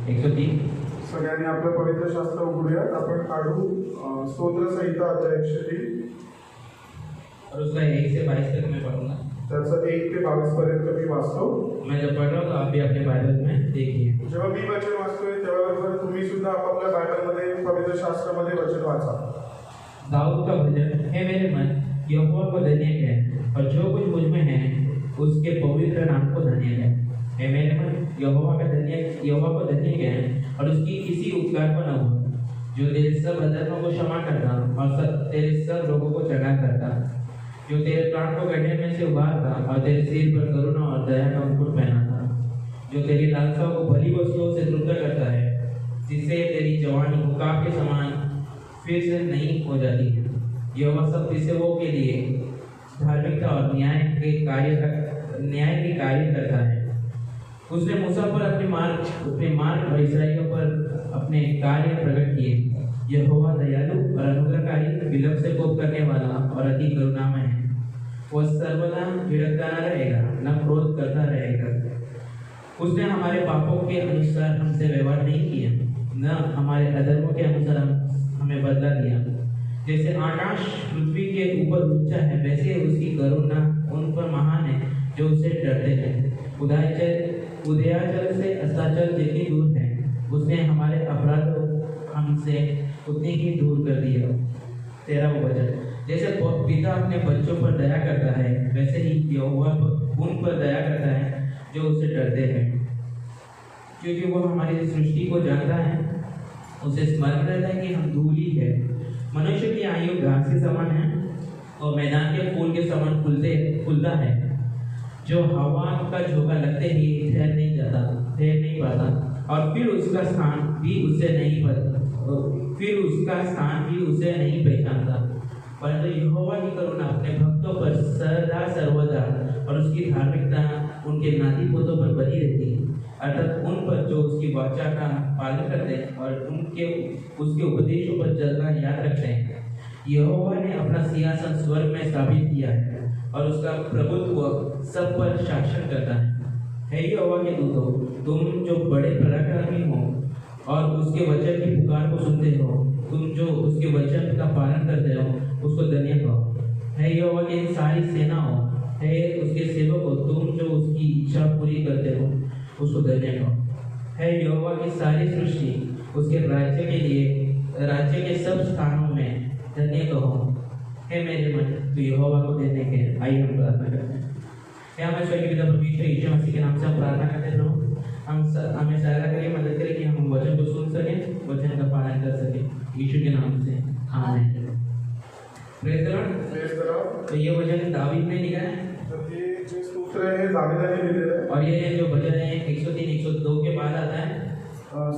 103. सगळ्यांनी आपलं पवित्र शास्त्र उघडूयात. आपण काढू स्तोत्र संहिता अध्याय 103. और उसका 1 से 22 तक मैं पढ़ूंगा. त्याचं 1 ते 22 पर्यंत मी वाचतो. मैं जब पढ़ रहा हूँ तो आप भी अपने बाइबल में देखिए. जेव्हा मी वचन वाचतोय तेव्हा तुम्ही सुद्धा आपापल्या बायबलमध्ये पवित्र शास्त्रामध्ये वचन वाचा. दाऊद का भजन है मेरे मन यहोवा को धन्य कह और जो कुछ मुझ में है उसके पवित्र नाम को धन्य कह. है मेरे मन यहोवा को धन्य कह और उसकी किसी उपकार को न हो. जो तेरे सब अधर्मों को क्षमा करता और तेरे सब रोगों को चंगा करता. जो तेरे प्राण को गड्ढे में से उबारता और तेरे सिर पर करुणा और दया का मुकुट पहनाता. जो तेरी लालसाओं को भली वस्तुओं से तृप्त करता है जिससे तेरी जवानी उकाब के समान फिर से नहीं हो जाती है. यहोवा सब विषयों के लिए धार्मिकता और न्याय के कार्य करता है. उसने मूसा पर अपने मार्ग और इस्राएलियों पर अपने कार्य प्रकट किए. यहोवा दयालु और अनुग्रहकारी, विलंब से कोप करने वाला और अति करुणामय है. वह सर्वदा झिड़कता न रहेगा, न क्रोध करता रहेगा. उसने हमारे पापों के अनुसार हमसे व्यवहार नहीं किया, न हमारे अधर्मों के अनुसार हमें बदला दिया. जैसे आकाश पृथ्वी के ऊपर ऊंचा है वैसे उसकी करुणा उन पर महान है जो उससे डरते हैं. उदयाचल से अस्ताचल जितनी दूर है उसने हमारे अपराधों हमसे उतनी ही दूर कर दिया. 13वां वचन. जैसे पिता अपने बच्चों पर दया करता है वैसे ही यहोवा उन पर दया करता है जो उससे डरते हैं. क्योंकि वह हमारी सृष्टि को जानता है, उसे स्मरण रहता है कि हम धूली है. मनुष्य की आयु घास के समान है और मैदान के फूल के समान फूलता है. जो हवा का झोंका लगते ही ठहर नहीं पाता और फिर उसका स्थान भी उसे नहीं पहचानता. परंतु यहोवा की करुणा अपने भक्तों पर सदा सर्वदा और उसकी धार्मिकता उनके नाती पोतों पर बनी रहती है, अर्थात उन पर जो उसकी वाचा का पालन करते हैं और उसके उपदेशों पर चलना याद रखते हैं. यहोवा ने अपना सिंहासन स्वर्ग में स्थापित किया है और उसका प्रभुत्व सब पर शासन करता है. हे यहोवा के दूतों, तुम जो बड़े पराक्रमी हो और उसके वचन की पुकार को सुनते हो, तुम जो उसके वचन का पालन करते हो उसको धन्य कहो. हे यहोवा की सारी सेनाओं, हे उसके सेवकों, तुम जो उसकी इच्छा पूरी करते हो उसको धन्य कहो. हे यहोवा की सारी सृष्टि, उसके राज्य के सब स्थानों में धन्य कहो. हे मेरे मन तू यहोवा को देने के. आइए हम प्रार्थना करते हैं. हे हमारे स्वर्गीय पिता परमेश्वर यीशु मसीह के नाम से हम प्रार्थना करते हैं प्रभु, हमें सहायता करिए, मदद करिए कि हम वचन को सुन सकें, वचन का पालन कर सकें. यीशु के नाम से आमीन. Praise the Lord. तो ये वचन दावीद ने लिखा है. ये जो स्तोत्र है दावीदाने लिहिलेलं आहे. और ये जो भजन है 103 102 के बाद आता है.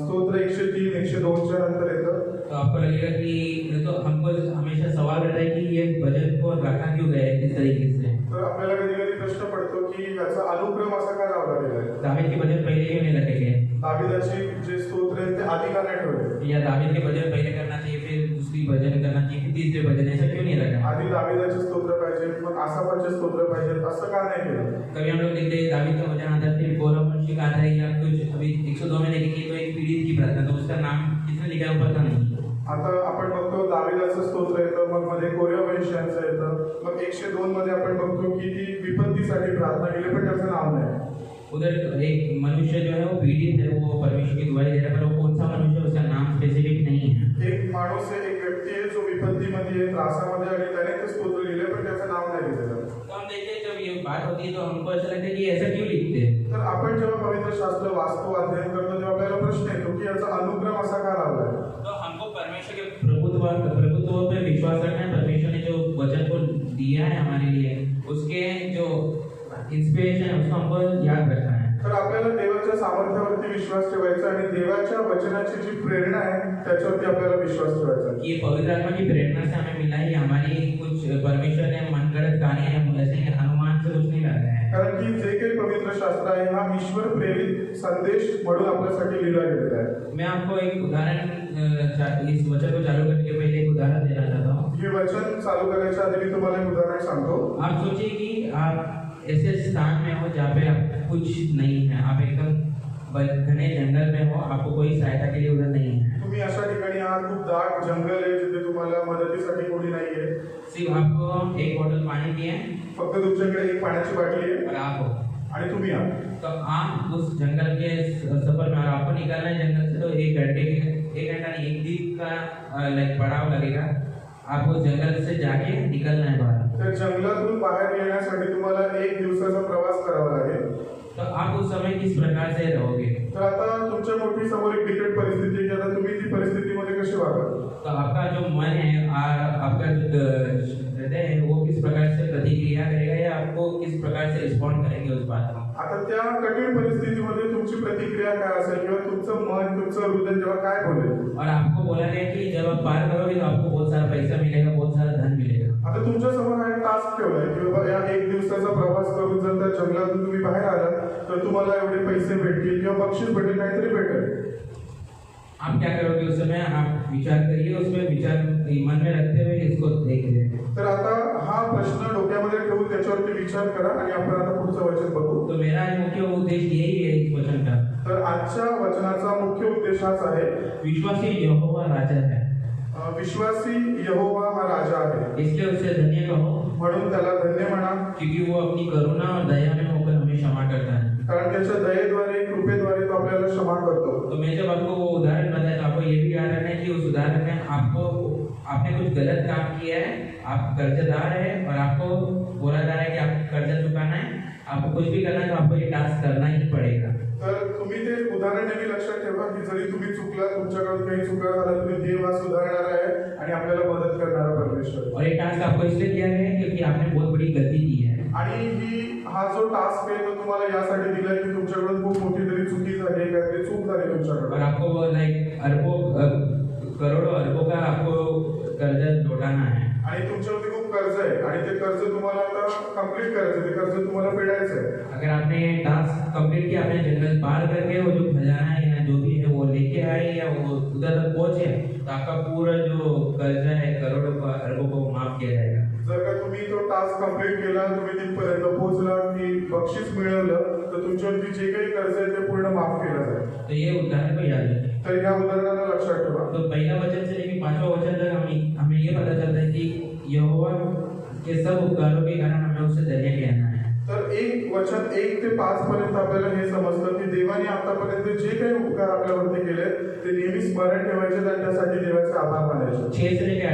स्तोत्र 103 102 च्या नंतर येतं. तो आपको लगेगा कि तो हमको हमेशा सवाल रहता है कि ये भजन को रखा क्यों गया है इस तरीके से. तर आपल्याला कधी कधी प्रश्न पडतो की याचा अनुक्रम असा का लावला गेला आहे. दावीद के भजन पहले क्यों नहीं रखे गए. दावीदाचे जे स्तोत्र आहेत ते आधी का नाही ठेवले. या दावीद के भजन पहले करना चाहिए, फिर दूसरी भजन करना चाहिए, फिर तीसरे भजन, ऐसा क्यों नहीं रखा. आधी दावीदाचे स्तोत्र पाहिजे, मग आसाफाचे स्तोत्र पाहिजे, असं का नाही केलं. कभी हम लोग देखते हैं दावीद का भजन आता है, फिर गौरव वंशी का आता है, या कुछ अभी 102 में देखेंगे तो एक पीड़ित की प्रार्थना, तो उसका नाम किसने लिखा है वो पता नहीं. आता आपण बघतो दावीदाचं स्तोत्र येतं, मग मध्ये कोऱ्यावंशांचं येतं, मग 102 मध्ये आपण बघतो की ती विपत्तीसाठी प्रार्थना केली पण त्याचं नाव नाही. उधर एक मनुष्य जो है वो पीड़ित है, वो परमेश्वर की दुआई दे रहा है, पर वो कौन सा मनुष्य उसका नाम स्पेसिफिक नहीं है. एक माणूस आहे, एक व्यक्ती आहे जो विपत्तीमध्ये आहे, त्रासामध्ये आणि त्याने ते स्तोत्र लिहिले पण त्याचं नाव नाही लिहिलेलं. तो हम देखते हैं जब ये बात होती है तो हमको ऐसा लगता है कि ऐसा क्यों लिखते हैं. तर आपण जेव्हा पवित्र शास्त्र वाचतो, अध्ययन करतो, तेव्हा आपल्याला प्रश्न येतो की याचा अनुक्रम असा का लावलाय. तो हमको परमेश्वर के प्रभुत्व पे विश्वास रखना है. परमेश्वर ने जो वचन को दिया है हमारे लिए, उसके जो इंस्पिरेशन है उसको हमको याद रखना है. तर आपल्याला देवाच्या सामर्थ्यावरती विश्वास ठेवायचा आणि देवाच्या वचनाची जी प्रेरणा आहे त्याच्यावरती आपल्याला विश्वास ठेवायचा. ये पवित्र आत्मा की प्रेरणा से हमें मिला है, हमारी कुछ परमेश्वर ने मनगढ़ंत कहानी ऐसे अनुमान से कुछ नहीं लगा है. कारण की जे काही पवित्र शास्त्र आहे हा ईश्वर प्रेरित संदेश म्हणून आपल्यासाठी लिहिला गेलेला आहे. मैं आपको एक उदाहरण इस वचन को चालू करने के पहले एक उदाहरण देना चाहता हूँ. हे वचन चालू करायच्या आधी मी तुम्हाला एक उदाहरण सांगतो. आप सोचिए कि आप ऐसे स्थान में हो जहाँ पे आप कुछ नहीं है, आप एकदम घने जंगल में हो, आपको कोई सहायता के लिए उधर नहीं है। तुम्ही अशा ठिकाणी आहात, खूप दाट जंगल आहे जिथे तुम्हाला मदतीसाठी कोणी नाहीये, सिर्फ आपको एक बोतल पानी की है फक्त तुमच्याकडे एक पाण्याची बाटली आहे और आप हो, आणि तुम्ही आहात. तो आप उस जंगल के सफर में, और आपको निकलना है जंगल से, तो 1 घंटा नहीं, 1 दिन का लाइक पड़ाव लगेगा। आपको जंगल से जाके निकलना है बाहर। तर जंगलातून बाहेर येण्यासाठी तुम्हाला 1 दिवसाचा प्रवास करावा लागेल. तो आप उस समय किस प्रकार से रहोगे? तर आता तुमच्या मोठी समोर एक बिकट परिस्थिती आहे की आता तुम्ही ती परिस्थितीमध्ये कसे वागाल. तो आपका जो मन है, आपका जो हृदय है, वो किस प्रकार से प्रतिक्रिया करेगा या आपको किस प्रकार से रिस्पॉन्ड करेंगे उस बात में? आता त्या कठीण परिस्थितीमध्ये तुमची प्रतिक्रिया काय असेल किंवा तुमचं मन, तुमचं हृदय जेव्हा काय बोलेल. और आपको बोला गया कि जब आप पार करोगे तो आपको बहुत सारा पैसा मिलेगा, बहुत सारा धन मिलेगा। आता तुमच्या समोर हा एक टास्क ठेवलाय की बाबा या 1 दिवसाचा प्रवास करून जर त्या जंगलातून तुम्ही बाहेर आलात तर तुम्हाला एवढे पैसे भेटतील किंवा बक्षीस भेटेल, काहीतरी भेटेल. आप क्या करोगे उस समय? आप विचार करिए, उसमें विचार मन में रखते हुए इसको देखिए। तर आता हा प्रश्न डोक्यामध्ये ठेवून त्याच्यावरती विचार करा आणि आपण आता पुढचं वचन बघू. तो मेरा मुख्य उद्देश्य यही है इस वचन का। तर आजच्या वचनाचा मुख्य उद्देश हाच आहे, विश्वासी यहोवा राजा है, विश्वासी यहोवा हा राजा आहे, इसलिए उसे धन्य कहो, म्हणून त्याला धन्य म्हणा, क्योंकि वो अपनी करुणा और दया में होकर हमें क्षमा करता है। कारण त्याच्या दयेद्वारे, कृपेद्वारे तो आपल्याला क्षमा करतो. तो मैं जब आपको वो उदाहरण बताया तो आपको ये भी याद रखना है कि उस उदाहरण में आपने कुछ गलत काम किया है, आप कर्जदार है और आपको बोला जा रहा है कि आपको कर्जा चुकाना है, आपको कुछ भी करना है तो आपको ये टास्क करना ही पड़ेगा। तर तुम्ही ते उदाहरण नेहमी लक्षात ठेवा की जरी तुम्ही चुकला, तुमच्याकडून काही चुका झाला, तुम्ही देव हा सुधारणारा आहे आणि आपल्याला मदत करणारा परमेश्वर. और ये टास्क आपको इसलिए दिया गया है क्योंकि आपने बहुत बड़ी गलती की है। आणि हा जो टास्क आहे तो तुम्हाला यासाठी दिलाय की तुमच्याकडून खूप मोठी तरी चुकी झाली, काहीतरी चूक झाली और तुमच्याकडून आपको लाइक करोड़ों अरबों का आपको कर्जा लौटाना है। आणि तुमच्यावरती खूप कर्ज आहे आणि ते कर्ज तुम्हाला आता कंप्लीट करायचं, ते कर्ज तुम्हाला फेडायचं आहे. अगर आपने टास्क कंप्लीट किया, आपने जंगल पार करके वो जो खजाना है या जो भी है वो लेके आए या वो उधर तक पहुंचे, तो आपका पूरा जो कर्जा है करोड़ों का अरबों को माफ किया जाएगा। जर का तुम्ही तो टास्क कंप्लीट केला, तुम्ही तिथपर्यंत पोहोचला की बक्षीस मिळवलं, तर तुमच्यावरती जे काही कर्ज आहे ते पूर्ण माफ केलं जाईल. तो ये उदाहरण को याद रखें। तर या उदाहरणाला लक्षात ठेवा. तो पहला वचन से लेकर 5वां वचन तक हमें ये पता चलता है कि यहोवा के सब उपकारों के कारण हमें उससे धन्य कहना है। तर एक वचन 1 ते 5 पर्यंत आपल्याला हे समजतं की देवाने आतापर्यंत जे काही उपकार आपल्यावरती केले ते नेहमी स्मरण ठेवायचे आणि त्यासाठी देवाचे आभार मानायचे. 6 से लेकर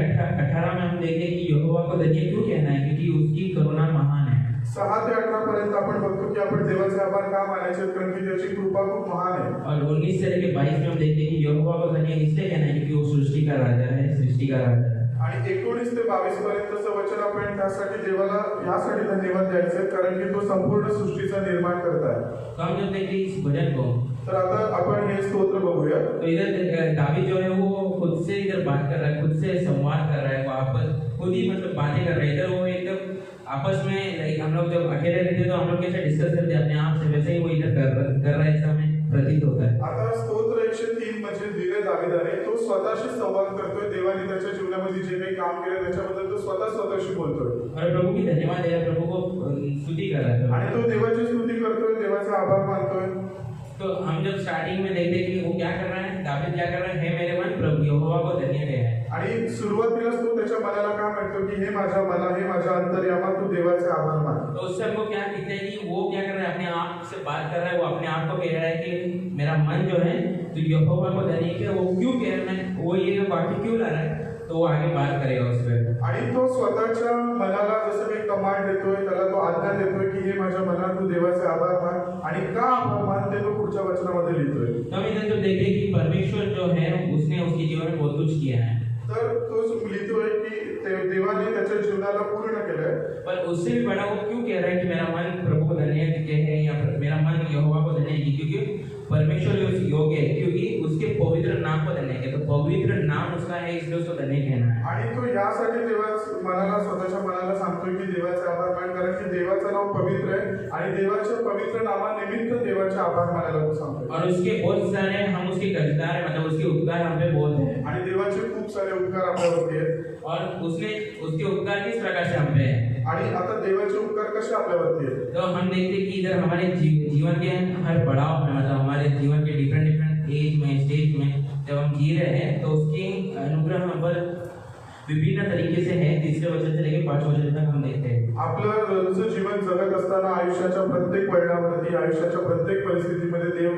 18 में हम देखते हैं कि यहोवा को धन्य क्यों कहना है, क्योंकि उसकी करुणा महान है। 6 ते 18 पर्यंत आपण बघतो की आपण देवाचे आभार का मानायचे, कारण की त्याची कृपा खूप महान आहे. और 19 से लेकर 22 में हम देखते हैं कि यहोवा को धन्य इसलिए कहना है क्योंकि वो सृष्टि का राजा है, सृष्टि का राजा है। आणि 19 ते 22 पर्यंतचं वचन आपण त्यासाठी देवाला यासाठी धन्यवाद द्यायचे, कारण की तो संपूर्ण सृष्टीचा निर्माण करता है. तो हम जब देखते हैं इस भजन को, तर आता आपण हे स्तोत्र बघूया. तो इधर दावीद जो है वो खुद से इधर बात कर रहा है, खुद से संवाद कर रहा है, वो आपस खुद ही मतलब बातें कर रहे हैं। इधर वो एकदम आपस में लाइक हम लोग जब अकेले रहते हैं तो हम लोग कैसे डिस्कस करते हैं अपने आप से, वैसे ही वो इधर कर रहा है, ऐसा हमें प्रतीत होता है। आता स्तोत्र 103 म्हणजे दिले दाविदाने तो स्वतःशी संवाद करतोय. देवाने त्याच्या जीवनामध्ये जे काही काम केलं त्याच्याबद्दल तो स्वतःशी बोलतोय और प्रभु की धन्यवाद है, प्रभु को स्तुति कर रहा है। आणि तो देवाची स्तुती करतोय, देवाचा आभार मानतोय. तो हम जब स्टार्टिंग में देखते कि वो क्या कर रहा है, दावीद क्या कर रहा है, हे मेरे मन प्रभु यहोवा को धन्य कह है। आणि सुरुवातीलाच तो त्याच्या मनाला काय म्हणतो की हे माझ्या मना, हे माझ्या अंतर्यामा, तू देवाचे आभार मान. तो उससे हमको क्या दिखता है कि वो क्या कर रहा है, अपने आप से बात कर रहा है, वो अपने आप को कह रहा है कि मेरा मन जो है तो यहोवा को धन्य कह। वो क्यों कह रहा है, वो ये वाक्य क्यों ला रहा है, तो वो आगे बात करेगा उस पर. आणि तो स्वतःच्या मनाला जसं काही कमांड देतोय, त्याला तो आज्ञा देतोय की हे माझ्या मना, तू देवाचे आभार मान. आणि का आभार मान ते तो पुढच्या वचनामध्ये लिहितोय. तो हम इधर जब देखते कि परमेश्वर जो है उसने उसके जीवन में बहुत कुछ किया है, तर तो लिहितोय की देवाने त्याच्या जीवनाला पूर्ण केलंय. पर उससे भी बड़ा वो क्यों कह रहा है कि मेरा मन प्रभु को धन्य कहे या मेरा मन यहोवा को धन्य कहे, क्योंकि परमेश्वर जो योग्य है, क्योंकि उसके पवित्र नाम को धन्य कहे. तो पवित्र नाम उसका है, इसलिए उसको धन्य कहना है. आणि तो यासाठी स्वतःच्या मनाला सांगतोय की देवाचे आभार मान, कारण की देवाचं नाव पवित्र आहे आणि देवाच्या पवित्र नामानिमित्त देवाचे आभार मानायला तो सांगतोय. और उसके बहुत सारे हम उसके कर्जदार हैं, मतलब उसके उपकार हम पे बहुत हैं. आणि देवाचे खूप सारे उपकार आपल्यावरती आहेत. और उसने उसके उपकार किस प्रकार से हम पे हैं. आणि आता देवाचे उपकार कसे आपल्यावरती आहेत. तो हम देखते कि इधर हमारे जीवन के हर पड़ाव में, मतलब हमारे जीवन के डिफरेंट एज में, स्टेज जी रहे हैं, तो उसकी अनुग्रह हम पर विभिन्न तरीके से है। तीसरे वचन से लेकर 5 वचन तक हम देखते हैं। आपलं रोजचं जीवन जगत असताना आयुष्याच्या प्रत्येक वळणावरती, आयुष्याच्या प्रत्येक परिस्थितीमध्ये देव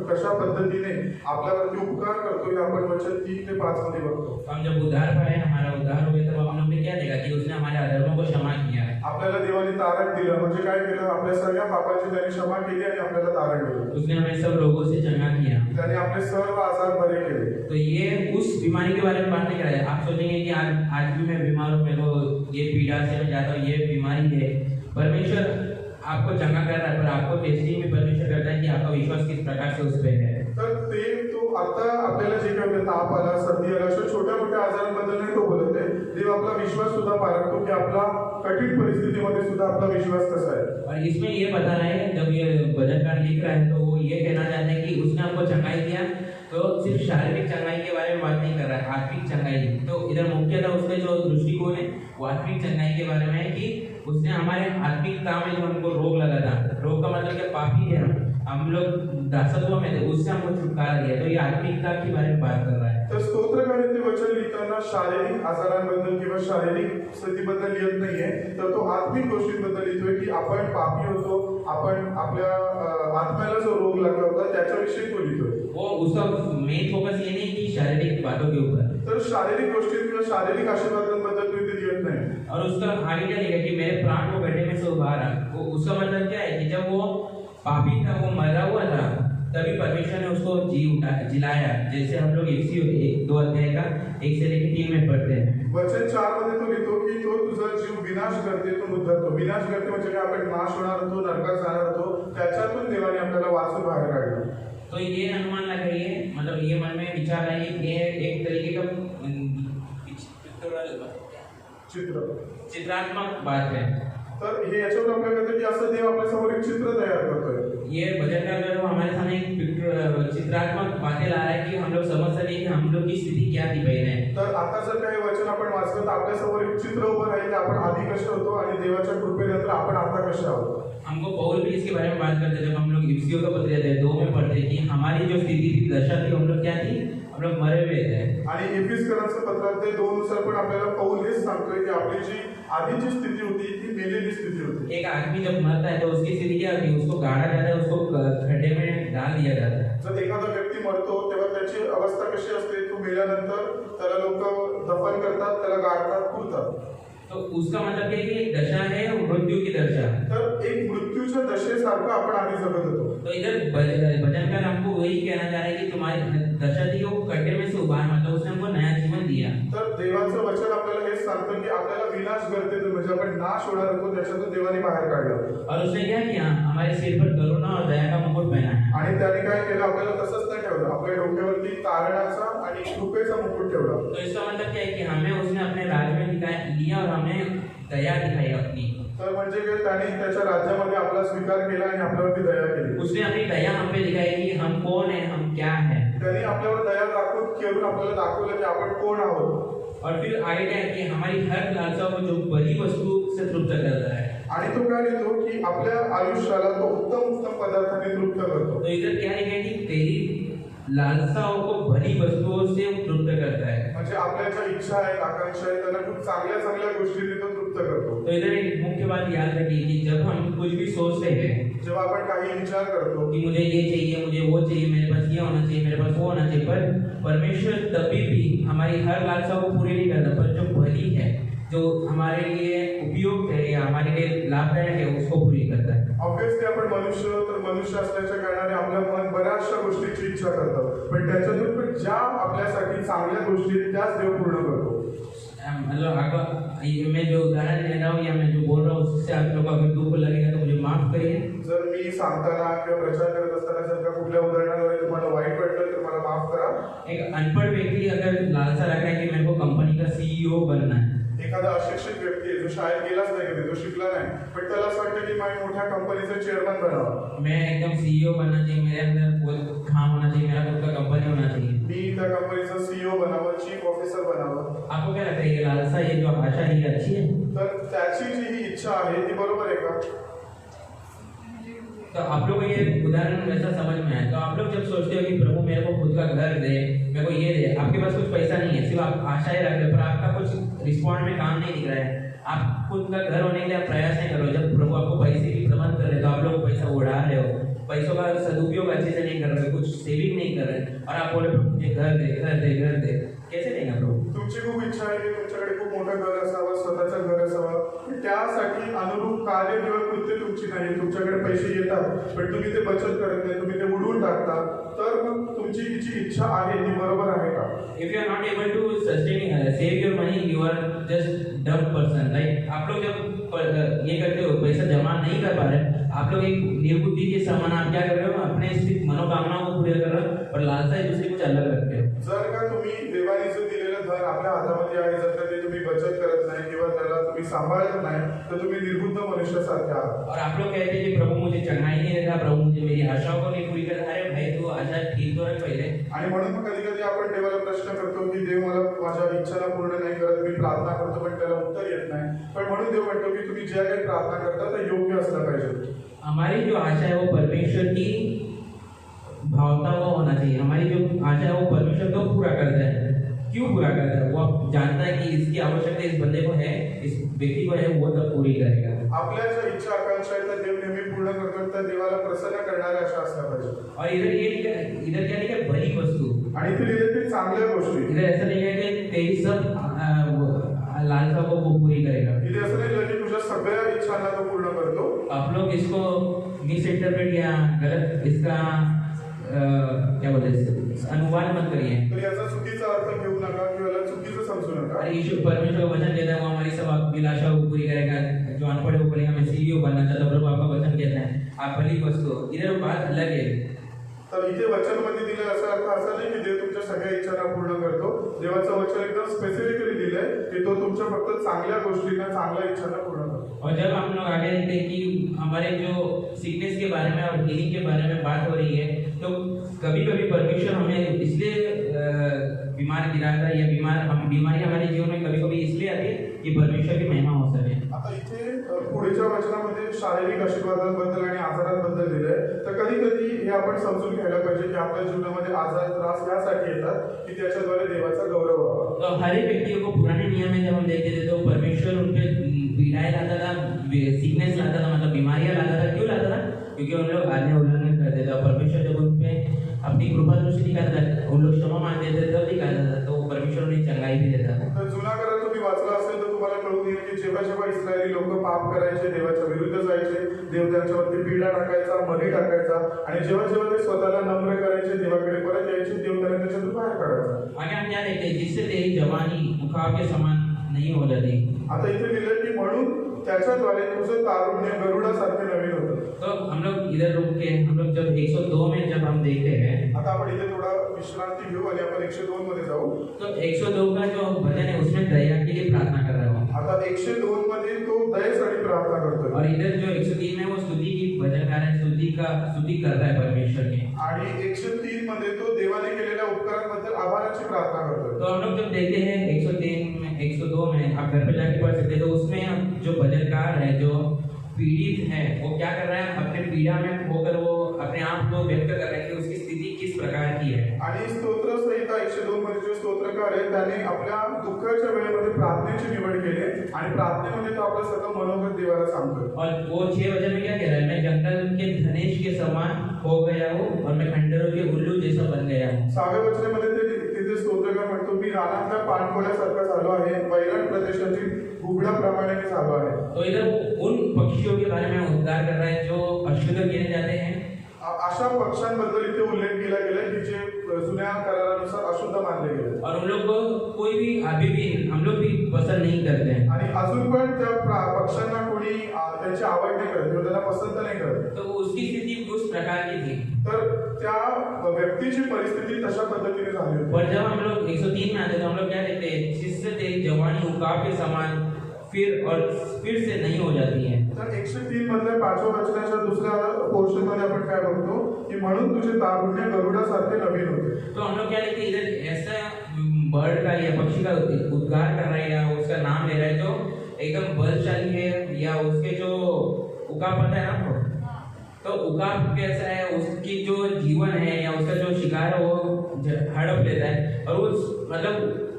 कशा पद्धतीने आपल्यावरती उपकार करतो हे आपण वचन 3 ते 5 मध्ये बघतो। हम जब उद्धार पाए, हमारा उद्धार हो गया, तब हम लोग ने क्या देखा कि उसने हमारे अधर्मों को क्षमा किया। आपल्याला देवाने तारण दिलं, म्हणजे काय केलं? आपल्या सगळ्या पापाची त्याने क्षमा केली आणि आपल्याला तारण दिलं। उसने हमें सब रोगों से चंगा किया। त्याने आपले सर्व आजार बरे केले। तो ये उस बीमारी के बारे में बात नहीं कर रहा है। आप सोचेंगे कि आज भी मैं बीमार हूँ, मेरे को ये पीड़ा से मैं जाता हूँ, ये बीमारी है। परमेश्वर आपको चंगा कर रहा है, पर आपको टेस्टिंग भी परमेश्वर करता है कि आपका विश्वास किस प्रकार से उस पर है। तर ते तो आता आपल्याला जे काही ताप आला, सर्दी आला, अशा छोट्या मोठ्या आजारांबद्दल नाही तो बोलत आहे। देव आपला विश्वास सुद्धा पारखतो की आपला कठीण परिस्थितीमध्ये सुद्धा आपला विश्वास कसा आहे। और इसमें ये बता रहा है, जब ये भजनकार लिख रहा है तो वो ये कहना चाहते हैं कि उसने हमको चंगाई दिया, तो सिर्फ शारीरिक चंगाई के बारे में बात नहीं कर रहा है, आत्मिक चंगाई। तो इधर मुख्यतः उसका जो दृष्टिकोण है वो आत्मिक चंगाई के बारे में है कि उसने हमारे आत्मिकता में जो हमको रोग लगा था, रोग का मतलब क्या? पापी थे हम लोग दासत्व में थे, उससे हमको छुटकारा दिया। तो ये आत्मिकता के बारे में बात कर रहा है। तर स्तोत्रकाराने ते वचन लिहिताना शारीरिक आजारांबद्दल किंवा शारीरिक स्थितीबद्दल लिहित नाहीये, तर तो आत्मिक गोष्टींबद्दल लिहितोय की आपण पापी होतो, आपण आपल्या आत्म्याला जो रोग लागला होता त्याच्याविषयी तो लिहितोय। वो उसका मेन फोकस ये नहीं कि शारीरिक बातों के ऊपर, तर शारीरिक गोष्टी किंवा शारीरिक आशीर्वादांबद्दल तो इथे लिहित नाही। और उसका आगे क्या लिखा कि मेरे प्राण को गड्ढे में से उबारा। वो उसका मतलब क्या है कि जब वो पापी था, वो मरा हुआ था, तभी परमेश्वर ने उसको जिलाया। जैसे हम लोग इफ्सी 1-2 अध्याय का 1 से लेकर 3 में पढ़ते हैं। वचन 4 मध्ये तो लिहितो की तो तुझा जीव विनाश करते, तो उद्धरतो। विनाश करते म्हणजे काय? आपण नाश होणार होतो, नरकात जाणार होतो, त्याच्यातून देवाने आपल्याला वाचून बाहेर काढलं। तो ये अनुमान लगाइए, मतलब ये मन में विचार आइए, ये एक तरीके का चित्रात्मक बात है। तर हे याच्यावर आपल्याला कळतं की असं देव आपल्या समोर एक चित्र तयार करतोय। ये भजनकार जो है हमारे सामने एक चित्रात्मक बातें ला रहा है कि हम लोग समझ सके कि हम लोग की स्थिति क्या थी पहले। तर आता जर काही वचन आपण वाचलं तर आपल्या समोर एक चित्र उभं राहील की आपण आधी कसे होतो आणि देवाच्या कृपेनंतर आपण आता कसे आहोत। हमको पौल भी इसके बारे में बात करते हैं, जब हम लोग इफ्सियों का पत्र 2 में पढ़ते हैं कि हमारी जो स्थिति थी, दशा थी, हम लोग क्या थी? हम लोग मरे हुए थे। आणि एफिसकरांचं पत्रात 2 नुसार पण आपल्याला पौल हेच सांगतोय की आपली जी आधीची स्थिती होती ती मेलेली स्थिती होती। एक आदमी जब मरता है तो उसकी स्थिति क्या होती है? उसको गाड़ा जाता है, उसको खड्डे में डाल दिया जाता है। जर एखादा व्यक्ती मरतो तेव्हा त्याची अवस्था कशी असते? तो मेल्यानंतर त्याला लोक दफन करतात, त्याला गाडतात, पुरतात। तो उसका मतलब क्या है कि एक दशा है, मृत्यू की दशा। तर एक मृत्यूच्या दशेसारखं आपण आधी जगत होतो। तो इधर भजनकार हमको वही कहना चाह रहे हैं कि तुम्हारी दशा थी वो खड्डे में से उबार, मतलब उसने हमको नया जीवन दिया। तर देवाचं वचन आपल्याला हेच सांगतं की आपल्याला विनाश गरजेचं म्हणजे आपण नाश होणार होतो त्याच्यातून देवाने बाहेर काढलं। और उसने क्या किया? हमारे सिर पर करुणा और दया का मुकुट पहना है। आणि त्याने काय केलं? आपल्याला तसंच नाही ठेवलं, आपल्या डोक्यावरती तारणाचा आणि कृपेचा मुकुट ठेवला। तो इसका मतलब क्या है कि हमें उसने अपने राज्य में लिया और हमें दया दिखाई अपनी। तर म्हणजे काय? त्याने त्याच्या राज्यामध्ये आपला स्वीकार केला आणि आपल्यावरती दया केली। उसने अपनी दया हम पे दिखाई कि हम कौन है, हम क्या है। त्याने आपल्यावर दया दाखवून आपल्याला दाखवलं की आपण कोण आहोत। और फिर आगे क्या है कि हमारी हर लालसा को जो बड़ी वस्तु से तृप्त करता है। आणि तो काय लिहितो की आपल्या आयुष्याला तो उत्तम पदार्थांनी तृप्त करतो। तो इधर क्या लिखा है कि तेरी लालसाओं को भली वस्तुओं से तृप्त करता है। म्हणजे आपल्या ज्या इच्छा आहेत, आकांक्षा आहेत, त्यांना खूप चांगल्या गोष्टींनी तो तृप्त करतो। तो इधर एक मुख्य बात याद रखिए कि जब हम कुछ भी सोचते हैं, जेव्हा आपण काही विचार करतो कि मुझे ये चाहिए, मुझे वो चाहिए, मेरे पास ये होना चाहिए, मेरे पास वो होना चाहिए, पर परमेश्वर तभी भी हमारी हर लालसा को पूरी नहीं करता, पर जो भली है, जो हमारे लिए उपयुक्त है या हमारे लिए लाभदायक है, उसको पूरी करता है। ऑब्वियसली आपण मनुष्य असल्याच्या कारणाने आपल्या मन बऱ्याचशा गोष्टीची इच्छा करतं, पण त्याच्यातून पण ज्या आपल्यासाठी चांगल्या गोष्टी आहेत त्याच देव पूर्ण करतो। मतलब अगर मैं जो उदाहरण दे रहा हूँ या मैं जो बोल रहा हूँ उससे आप लोगों को अगर दुख लगेगा तो मुझे माफ करिए। जर मी सांगताना किंवा प्रचार करत असताना जर का कुठल्या उदाहरणाद्वारे तुम्हाला वाईट वाटलं तर मला माफ करा। एक अनपढ़ व्यक्ति अगर लालसा रखा है कि मेरे को कंपनी का CEO बनना है, एखादा अशिक्षित व्यक्ती आहे जो शाळेत गेलाच नाही, कधी तो शिकला नाही, पण त्याला असं वाटतं की मी मोठ्या कंपनीचा चेअरमन बनावा, मैं एकदम CEO बनना चाहिए, मेरे अंदर वो काम होना चाहिए, मेरा खुद का कंपनी होना चाहिए, मी त्या कंपनीचा CEO बनावं, चीफ ऑफिसर बनावं। आपको क्या लगता है ये लालसा, ये जो आशा है, ये अच्छी है? तर त्याची जी ही इच्छा आहे ती बरोबर आहे का? तो आप लोग को ये उदाहरण वैसा समझ में आए तो आप लोग जब सोचते हो कि प्रभु मेरे को खुद का घर दे, मेरे को ये दे, पास कुछ पैसा नहीं है, सिर्फ आप आशाएं रख रहे हो, पर आपका कुछ रिस्पॉन्ड में काम नहीं दिख रहा है, आप खुद का घर होने के लिए आप प्रयास नहीं कर रहे हो। जब प्रभु आपको पैसे की प्रबंध कर रहे हो तो आप लोग पैसा उड़ा रहे हो, पैसों का सदुपयोग अच्छे से नहीं कर रहे, कुछ सेविंग नहीं कर रहे, और आप बोले प्रभु मुझे घर दे घर दे घर दे, कैसे देगा प्रभू? तुमची खूप इच्छा आहे की तुमच्याकडे खूप मोठं घर असावं, स्वतःचं घर असावं, पण त्यासाठी अनुरूप कार्य किंवा कृत्य तुमची नाही, तुमच्याकडे पैसे येतात पण तुम्ही ते बचत करत नाही, तुम्ही ते उडवून टाकता, तर मग तुमची जी इच्छा आहे ती बरोबर आहे का? If you are not able to save your money, you are just dumb person. Like आप लोग जब ये करते हो, पैसा जमा नहीं कर पा रहे, आप लोग एक निर्बुद्धि के समान आप क्या कर रहे हो, अपने सिर्फ मनोकामनाओं को पूरे कर रहे हो और लालसा दूसरे कुछ अलग रखते हो। जर का तुम्ही देवाने जो दिलेलं धन आपल्या हातामध्ये आहे, जर का ते तुम्ही बचत करत नाही किंवा त्याला तुम्ही सांभाळत नाही, तर तुम्ही निर्बुद्ध मनुष्यासारखे आहात। और आप लोग कहते हैं कि प्रभु मुझे चंगाई नहीं देगा, प्रभु मुझे मेरी आशाओं को नहीं पूरी कर रहा है। भाई तू आशा ठीक तो रख पहले। आणि म्हणून मग कधी कधी आपण देवाला प्रश्न करतो की देव मला माझ्या इच्छाला पूर्ण नाही करत, मी प्रार्थना करतो पण त्याला उत्तर येत नाही, पण म्हणून देव म्हणतो की तुम्ही ज्या काही प्रार्थना करता ते योग्य असलं पाहिजे। हमारी जो आशा है वो परमेश्वर की भावता वो होना चाहिए। हमारी जो आशा है वो परमेश्वर को पूरा करता है। क्यों पूरा करता है? वो जानता है कि इसकी आवश्यकता इस बंदे को है, इस व्यक्ति को है, वो तब पूरी करेगा। आपल्या ज्या इच्छा आकांक्षा आहेत त्या देव नेहमी पूर्ण करतो, त्या देवाला प्रसन्न करणाऱ्या अशा असल्या पाहिजे। और इधर क्या लिखा है? भली वस्तु। आणि इथे लिहिले की चांगल्या गोष्टी। इधर ऐसा नहीं है कि तेरी सब लालसा को वो पूरी करेगा। इथे असं नाही लिहिलं की तुझ्या सगळ्या इच्छांना तो पूर्ण करतो। आप लोग इसको मिस इंटरप्रेट या गलत इसका क्या बोलते हैं अनुवाद मत करिए। तर याचा चुकीचा अर्थ घेऊ नका किंवा याला चुकीचं समजू नका। और यीशु परमेश्वर का वचन कहता है वो हमारी सब अभिलाषा को पूरी करेगा। जो अनपढ़ है वो बोलेगा मैं सीईओ बनना चाहता हूँ, प्रभु आपका वचन कहता है आप भली वस्तु। इधर बात अलग है। तर इथे वचन मध्ये दिलं असा अर्थ असा नाही की देव तुमच्या सगळ्या इच्छांना पूर्ण करतो। देवाचं वचन एकदम स्पेसिफिकली दिलंय की तो तुमच्या फक्त चांगल्या गोष्टींना, चांगल्या इच्छांना पूर्ण करतो। और जब हम लोग आगे देखते हैं कि हमारे जो सिकनेस के बारे में और हीलिंग के बारे में बात हो रही है, तो कभी कभी परमेश्वर हमें इसलिए बीमार गिराता है या बीमारी हमारे जीवन में कभी कभी इसलिए आती है कि परमेश्वर की महिमा हो सके। आता इथे पुढच्या वचनामध्ये शारीरिक आशीर्वादांबद्दल आणि आजारांबद्दल दिलंय, तर कधी कधी हे आपण समजून घ्यायला पाहिजे की आपल्या जीवनामध्ये आजार त्रास यासाठी येतात की त्याच्याद्वारे देवाचा गौरव व्हावा। तो हर एक व्यक्ति को पुराने नियम में जब हम देखते थे तो परमेश्वर उनके पीड़ाएं लाता था, सिकनेस लाता था, मतलब बीमारियां लाता था। क्यों लाता था? क्योंकि उन लोग आज्ञा उल्लंघन करते थे। परमेश्वर जब उन पे अपनी कृपा दृष्टि दिखाता था, उन लोग क्षमा मांगते थे, तब दिखाता था, तो परमेश्वर उन्हें चंगाई भी देता था। तर जुना करार तुम्ही वाचला असेल तर तुम्हाला कळून येईल की जेव्हा जेव्हा इस्रायली लोक पाप करायचे, देवाच्या विरुद्ध जायचे, देव त्यांच्यावरती पीडा टाकायचा, बली टाकायचा, आणि जेव्हा जेव्हा ते स्वतःला नम्र करायचे, देवाकडे परत यायचे, देव त्यांना त्याच्यातून बाहेर काढायचा। आगे हम क्या देखते हैं? जिससे तेरी जवानी मुखाव के समान नहीं हो जाती। आता इथे लिहिलंय की म्हणून त्याच्याद्वारे तुझं तारुण्य गरुडासारखे नवीन होतं। तो हम लोग इधर रुक के हम लोग जब 102 में जब हम देखते हैं, आता आपण इथे थोडा विश्रांती घेऊ आणि आपण 102 मध्ये जाऊ। तो 102 का जो भजन है उसमें दया के लिए प्रार्थना कर रहा हूँ। आता 102 मध्ये तो दयेसाठी प्रार्थना करतोय, और इधर जो 103 में वो स्तुति की भजनकार है, स्तुति करता है परमेश्वर की। आणि 103 मध्ये तो देवाने केलेल्या उपकारांबद्दल आभाराची प्रार्थना करतोय। तो हम लोग जब देखते हैं 103 में 102 में आप घर पे जाके पढ़ सकते हैं, तो उसमें जो भजनकार है जो पीड़ित है वो क्या कर रहा है? अपने पीड़ा में होकर वो अपने आप को व्यक्त कर रहा है कि उसकी स्थिति किस प्रकार की है। आणि स्तोत्र संहिता 102 मध्ये जो स्तोत्रकार आहे त्याने आपल्या दुःखाच्या वेळेमध्ये प्रार्थनेची निवड केली आणि प्रार्थनेमध्ये तो आपलं सगळं मनोगत देवाला सांगतोय। और वो 6 वचन में क्या कह रहा है? मैं जंगल के धनेश के समान हो गया हूँ और मैं खंडरों के उल्लू जैसा बन गया हूँ। 6व्या वचनामध्ये तिथे स्तोत्रकार म्हणतो मी रानातल्या पाणकोल्यासारखा झालो आहे, वैराण प्रदेशातील घुबडाप्रमाणे मी झालो आहे। तो इधर उन पक्षियों के बारे में उद्गार कर रहा है जो अशुद्ध गिने जाते हैं। अशा पक्षांबद्दल इथे उल्लेख केला गेलाय की जे जुन्या करारानुसार अशुद्ध मानले गेले और उन लोग को कोई भी अभी भी हम लोग भी पसंद नहीं करते हैं। आणि अजून पण त्या पक्षांना कोणी त्यांची आवड नाही करत किंवा त्यांना पसंत नाही करत। तो उसकी स्थिति उस प्रकार की थी। तर त्या व्यक्तीची परिस्थिती तशा पद्धतीने झाली होती। पर जब हम लोग 103 में आते तो हम लोग क्या देखते हैं? जिससे तेरी जवानी उकाब के समान फिर से नहीं हो जाती है। तर 103 मधल्या 5व्या वचनाच्या दुसऱ्या पोर्शन मध्ये आपण काय बघतो की म्हणून तुझे तारुण्य गरुडासारखे नवीन होते। तो हम लोग क्या देखते हैं? इधर ऐसा बर्ड का या पक्षी का उद्गार कर रहा है या उसका नाम ले रहा है जो एकदम बलशाली है, या उसके जो उकाब पता है आपको? तो उकाब कैसा है? उसकी जो जीवन है या उसका जो शिकार है वो हड़प लेता है और उस मतलब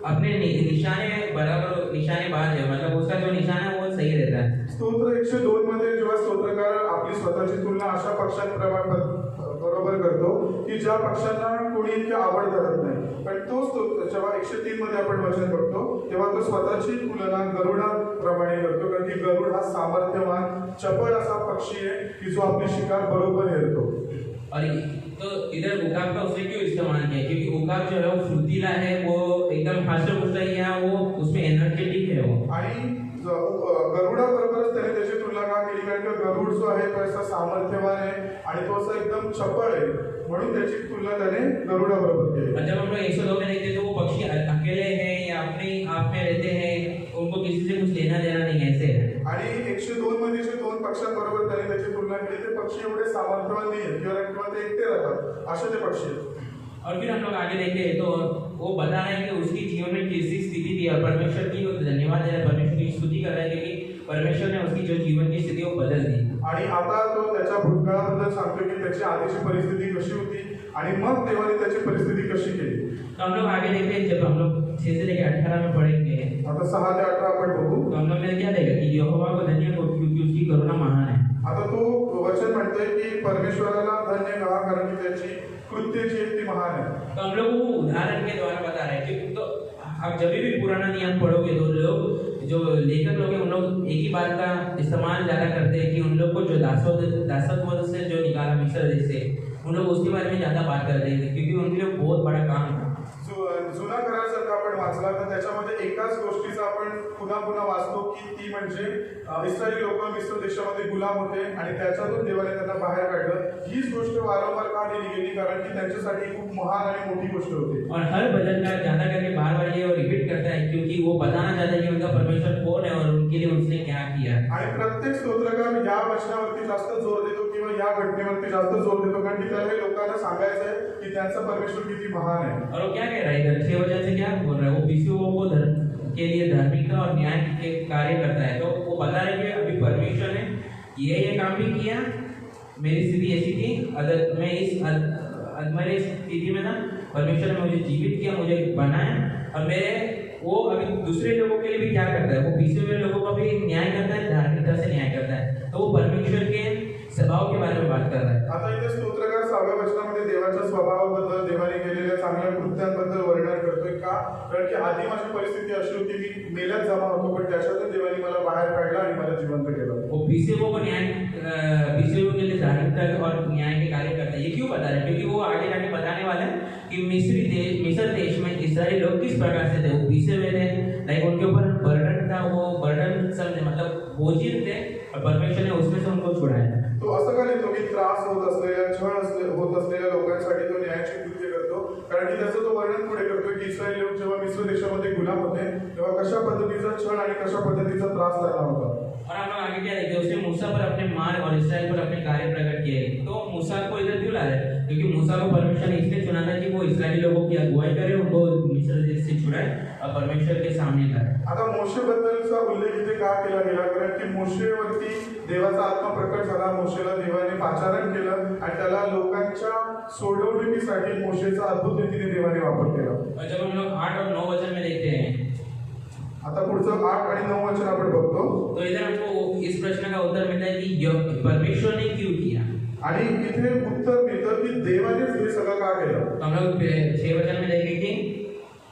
अपने निशाने बराबर निशानेबाज है, मतलब उसका जो निशाना है वो सही रहता है। स्तोत्र 102 मध्ये जेव्हा स्तोत्रकार आपली स्वतःची तुलना अशा पक्षांबरोबर करतो की ज्या पक्षांना कोणी इतकी आवड करत नाही, पण तो स्तोत्र जेव्हा 103 मध्ये आपण वचन बघतो तेव्हा तो स्वतःची तुलना गरुडाप्रमाणे करतो, कारण की गरुड हा सामर्थ्यवान चपळ असा पक्षी आहे की जो आपली शिकार बरोबर हेरतो। और तो इधर उकाब का उसने क्यों इस्तेमाल किया, क्योंकि उकाब जो है वो फुर्तीला है, वो एकदम हास्य या वो उसमें एनर्जेटिक है वो। आणि गरुडाबरोबरच त्याने त्याची तुलना का केली, कारण की गरुड जो आहे तो असा सामर्थ्यवान आहे आणि तो असा एकदम चपळ आहे, म्हणून त्याची तुलना त्याने गरुडाबरोबर केली। जब हम लोग 102 में देखते तो वो पक्षी अकेले हैं या अपने आप में रहते हैं, उनको किसी से कुछ लेना देना नहीं है, ऐसे है। आणि 102 मध्ये जे दोन पक्षांबरोबर त्याने त्याची तुलना केली ते पक्षी एवढे सामर्थ्यवान नाही आहेत किंवा ते एकटे राहतात, असे ते पक्षी आहेत। और फिर हम लोग आगे देखते हैं तो वो बता रहे हैं कि उसकी जीवन में कैसी स्थिति थी और परमेश्वर की धन्यवाद दे रहा है, परमेश्वर की स्तुति कर रहा है क्योंकि परमेश्वर ने उसकी जो जीवन की स्थिति वो बदल दी। आणि आता तो त्याच्या भूतकाळाबद्दल सांगतो की त्याची आधीची परिस्थिती कशी होती आणि मग देवाने त्याची परिस्थिती कशी केली। तो हम लोग आगे देखते हैं, जब हम लोग 6 से लेकर 18 में पढ़ेंगे, आता 6 ते 18 आपण बघू। तो हम लोग में क्या देगा कि यहोवा को धन्य हो क्योंकि उसकी करुणा महान है। आता तो वचन म्हणतोय की परमेश्वराला धन्य कहा कारण की त्याची कृत्य जी ती महान है। तो हम लोग वो उदाहरण के द्वारा बता रहे हैं कि तो आप जब भी पुराना नियम पढ़ोगे तो लोग जो लेखक लोग हैं उन लोग एक ही बात का इस्तेमाल ज़्यादा करते हैं कि उन लोग को जो दासत्व से जो निकाला मिस्र देश से, उन लोग उसके बारे में ज़्यादा बात करते हैं क्योंकि उनके लिए बहुत बड़ा काम था। जुना करार जर आपण वाचला तर त्याच्यामध्ये एकाच गोष्टीचा आपण पुन्हा पुन्हा वाचतो की ती म्हणजे इस्रायली लोक मिस्र देशामध्ये गुलाम होते आणि त्याच्यातून देवाने त्यांना बाहेर काढलं। हीच गोष्ट वारंवार का लिहिली गेली, कारण की त्यांच्यासाठी खूप महान आणि मोठी गोष्ट होती। और हर भजन का ज्यादा करके बार-बार ये रिपीट करता है क्योंकि वो बताना चाहता है कि उनका परमेश्वर कौन है और उनके लिए उसने क्या किया। आणि प्रत्येक स्तोत्रकार या वचनावरती जास्त जोर देतो किंवा या घटनेवरती जास्त जोर देतो, कारण की त्याला लोकांना सांगायचं आहे की त्यांचा परमेश्वर किती महान है। और वो क्या कह रहा है इधर 6 वचन से क्या बोल रहा है, वो पीछुओं को धर्म के लिए धार्मिकता और न्याय के कार्य करता है। तो वो बता रहे कि अभी परमेश्वर ने ये काम भी किया, मेरी स्थिति ऐसी थी, अगर मैं इस अधमरे स्थिति में था, परमेश्वर ने मुझे जीवित किया, मुझे बनाया और मेरे वो अभी दूसरे लोगों के लिए भी क्या करता है, वो पीछे हुए लोगों का भी न्याय करता है, धार्मिकता से न्याय करता है। तो वो परमेश्वर के स्वभाव के बारे में बात कर रहा है। आता इथे स्तोत्रकार 6व्या वचनामध्ये देवाच्या स्वभावाबद्दल, देवाने केलेल्या चांगल्या कृत्यांबद्दल वर्णन करतोय का, कारण की आधी माझी परिस्थिती अशी होती की मेल्यात जमा होतो, पण त्याच्यातून देवाने मला बाहेर काढलं आणि मला जिवंत केलं। वो पीछे को न्याय पीछे के लिए धार्मिकता और न्याय के कार्य करता है। ये क्यों बता रहे हैं, क्योंकि वो आगे जाके बताने वाला है कि मिस्र देश में इस्राएली लोग किस प्रकार से थे, वो पीछे हुए थे, लाइक उनके ऊपर बर्डन था, वो बर्डन समझे मतलब बोझिल थे और परमेश्वर ने उसमें से उनको छुड़ाया। तो असं का लिहितो की त्रास होत असलेल्या, छळ होत असलेल्या लोकांसाठी तो न्यायाची कृत्य करतो, कारण की त्याचं तो वर्णन पुढे करतो की इस्रायली लोक जेव्हा मिस्र देशामध्ये गुलाम होते तेव्हा कशा पद्धतीचा छळ आणि कशा पद्धतीचा त्रास त्यांना होता। और हम लोग आगे क्या देखते हैं, उसने मूसा पर अपने मार्ग और इस्राएल पर अपने कार्य प्रकट किए। तो मूसा को इधर क्यों ला रहे हैं, क्योंकि मूसा को परमेश्वर ने इसलिए चुना था कि वो इस्राएली लोगों की अगुवाई करे, उनको मिस्र देश से छुड़ाए और परमेश्वर के सामने लाए। आता मोशेबद्दलचा उल्लेख इथे का केला गेला, कारण की मोशेवरती देवाचा आत्मा प्रकट झाला, मोशेला देवाने पाचारण केलं आणि त्याला लोकांच्या सोडवणुकीसाठी मोशेचा अद्भुत रीतीने देवाने वापर केला। और जब हम लोग 8 और 9 वचन में देखते हैं, आता पुढचं 8 आणि 9 वचन आपण बघतो, तो इधर हमको इस प्रश्न का उत्तर मिलता है कि परमेश्वर ने क्यों किया। आणि इथे उत्तर मिळतं की देवानेच हे सगळं का केलं। तो हम लोग 6 वचन में देखेंगे कि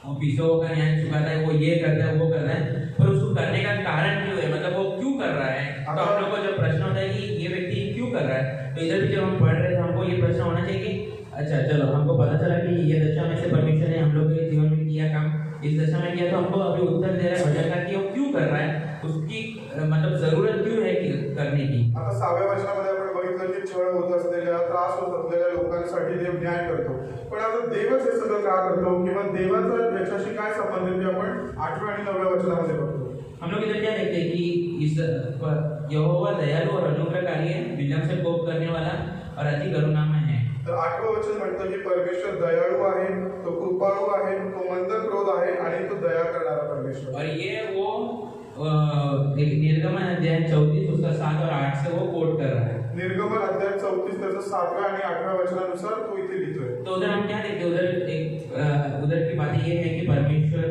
वो पीछे का न्याय चुकाता है, वो ये करता है, वो करता है, पर उसको करने का कारण क्यों है, मतलब वो क्यों कर रहा है। तो हम लोग को जब प्रश्न होता है कि ये व्यक्ति क्यों कर रहा है, तो इधर भी जब हम पढ़ रहे थे हमको ये प्रश्न होना चाहिए कि अच्छा चलो हमको पता चला कि ये दशा में से परमेश्वर ने हम लोग के जीवन में किया काम, इस दशा में किया, तो हमको अभी उत्तर दे रहा है भजन का कि वो क्यों कर रहा है, उसकी मतलब जरूरत क्यों है कि करने की। आता 6व्या वचनामध्ये आपण बघितलं की छळ होत असलेल्या, त्रास होत असलेल्या लोकांसाठी देव न्याय करतो, पण आता देवच हे सगळं का करतो किंवा देवाचा याच्याशी काय संबंध आहे ते आपण 8व्या आणि 9व्या वचनामध्ये बघतो। हम लोग इधर क्या देखते हैं कि इस यहोवा दयालु और अनुग्रहकारी है, विलंब से कोप करने वाला और अति करुणामय है। तर 8वं वचन म्हणतं की परमेश्वर दयाळू आहे, तो कृपाळू आहे, तो मंद क्रोध आहे आणि तो दया करणारा परमेश्वर। और ये वो एक निर्गमन अध्याय 34 उसका 7 और 8 से वो कोट कर रहा है। निर्गमन अध्याय 34 त्याचं 7व्या आणि 8व्या वचनानुसार तो इथे लिहितोय. तो उधर हम क्या देखते हैं, उधर की बात ये है कि परमेश्वर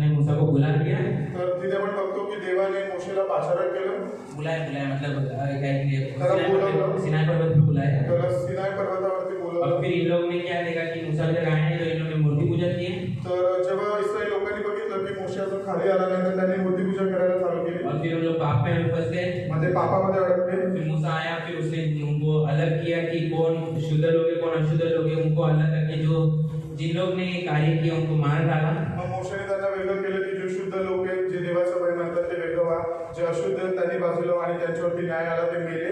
ने मूसा को बुला लिया, तर तिथे आपण बघतो की देवाने मोशेला पाचारण केलं, बुलाया मतलब क्या है, त्याला बोलावलं, सिनाई पर्वत पे बुलाया. त्याला सिनाय पर्वतावरती और बोलवलं. फिर इन लोगों ने क्या देखा कि मूसा जब आए हैं तो इन लोगों ने मूर्ति पूजा की है. तर जेव्हा इस्रायल लोकांनी बघितलं की मोशे अजून खाली आला नाही तर त्यांनी मूर्तिपूजा करायला चालू केली. और फिर उन लोग पाप में फंस गए. म्हणजे पापामध्ये अडकले. फिर मूसा आया, फिर उसने उनको अलग किया कि कौन शुद्ध लोग हैं कौन अशुद्ध लोग हैं, उनको अलग करके जो जिन लोग ने ये कार्य किया उनको मार डाला. मग मोशेने त्यांना वेगळं केलं की जे शुद्ध लोक आहेत जे देवाचं भय मानतात ते वेगळं व्हा, जे अशुद्ध आहेत त्यांनी बाजूला आणि त्यांच्यावरती न्याय आला ते मेले.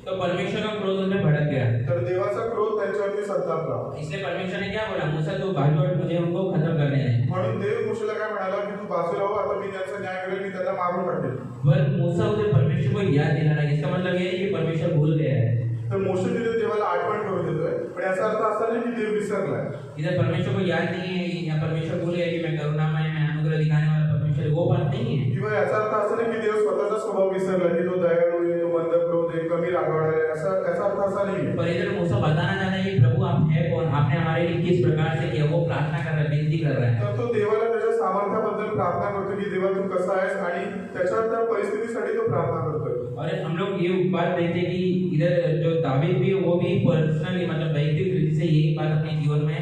तो परमेश्वर का क्रोध उनमें भड़क गया. तर देवाचा क्रोध त्यांच्यावरती संतापला. इसलिए परमेश्वर ने क्या बोला, मूसा तू बाजू हट, मुझे उनको खत्म करने दे. म्हणून देव मोशेला काय म्हणाला की तू बाजूला हो, आता मी त्यांचा न्याय करेल, मी त्यांना मारून टाकेल. पर मूसा उधर परमेश्वर को याद दिला रहा है. इसका मतलब ये है कि परमेश्वर भूल गया है. तर मोशे तिथे देवाला आठवण करून देतोय, पण याचा अर्थ असा नाही की देव विसरलाय. इधर परमेश्वर को याद नहीं है या परमेश्वर भूल गया कि मैं करुणामय, मैं अनुग्रह दिखाने वाला परमेश्वर, वो बात नहीं है. किंवा याचा अर्थ असा नाही की देव स्वतःचा स्वभाव विसरला की तो दयाळू आहे, तो मंद क्रोध आहे, कमी रागवणार आहे, असा याचा अर्थ असा नाहीये. पर इधर मूसा बताना चाहता है कि प्रभु आप है कौन, आपने हमारे लिए किस प्रकार से किया, वो प्रार्थना कर रहा है, विनती कर रहा है. तर तो देवाला त्याच्या सामर्थ्याबद्दल प्रार्थना करतो की देवा तू कसा आहेस, आणि त्याच्या त्या परिस्थितीसाठी तो प्रार्थना करतोय. और हम लोग ये बात देखते हैं कि इधर जो दावीद भी है वो भी पर्सनली मतलब वैयक्तिक रीति से यही बात अपने जीवन में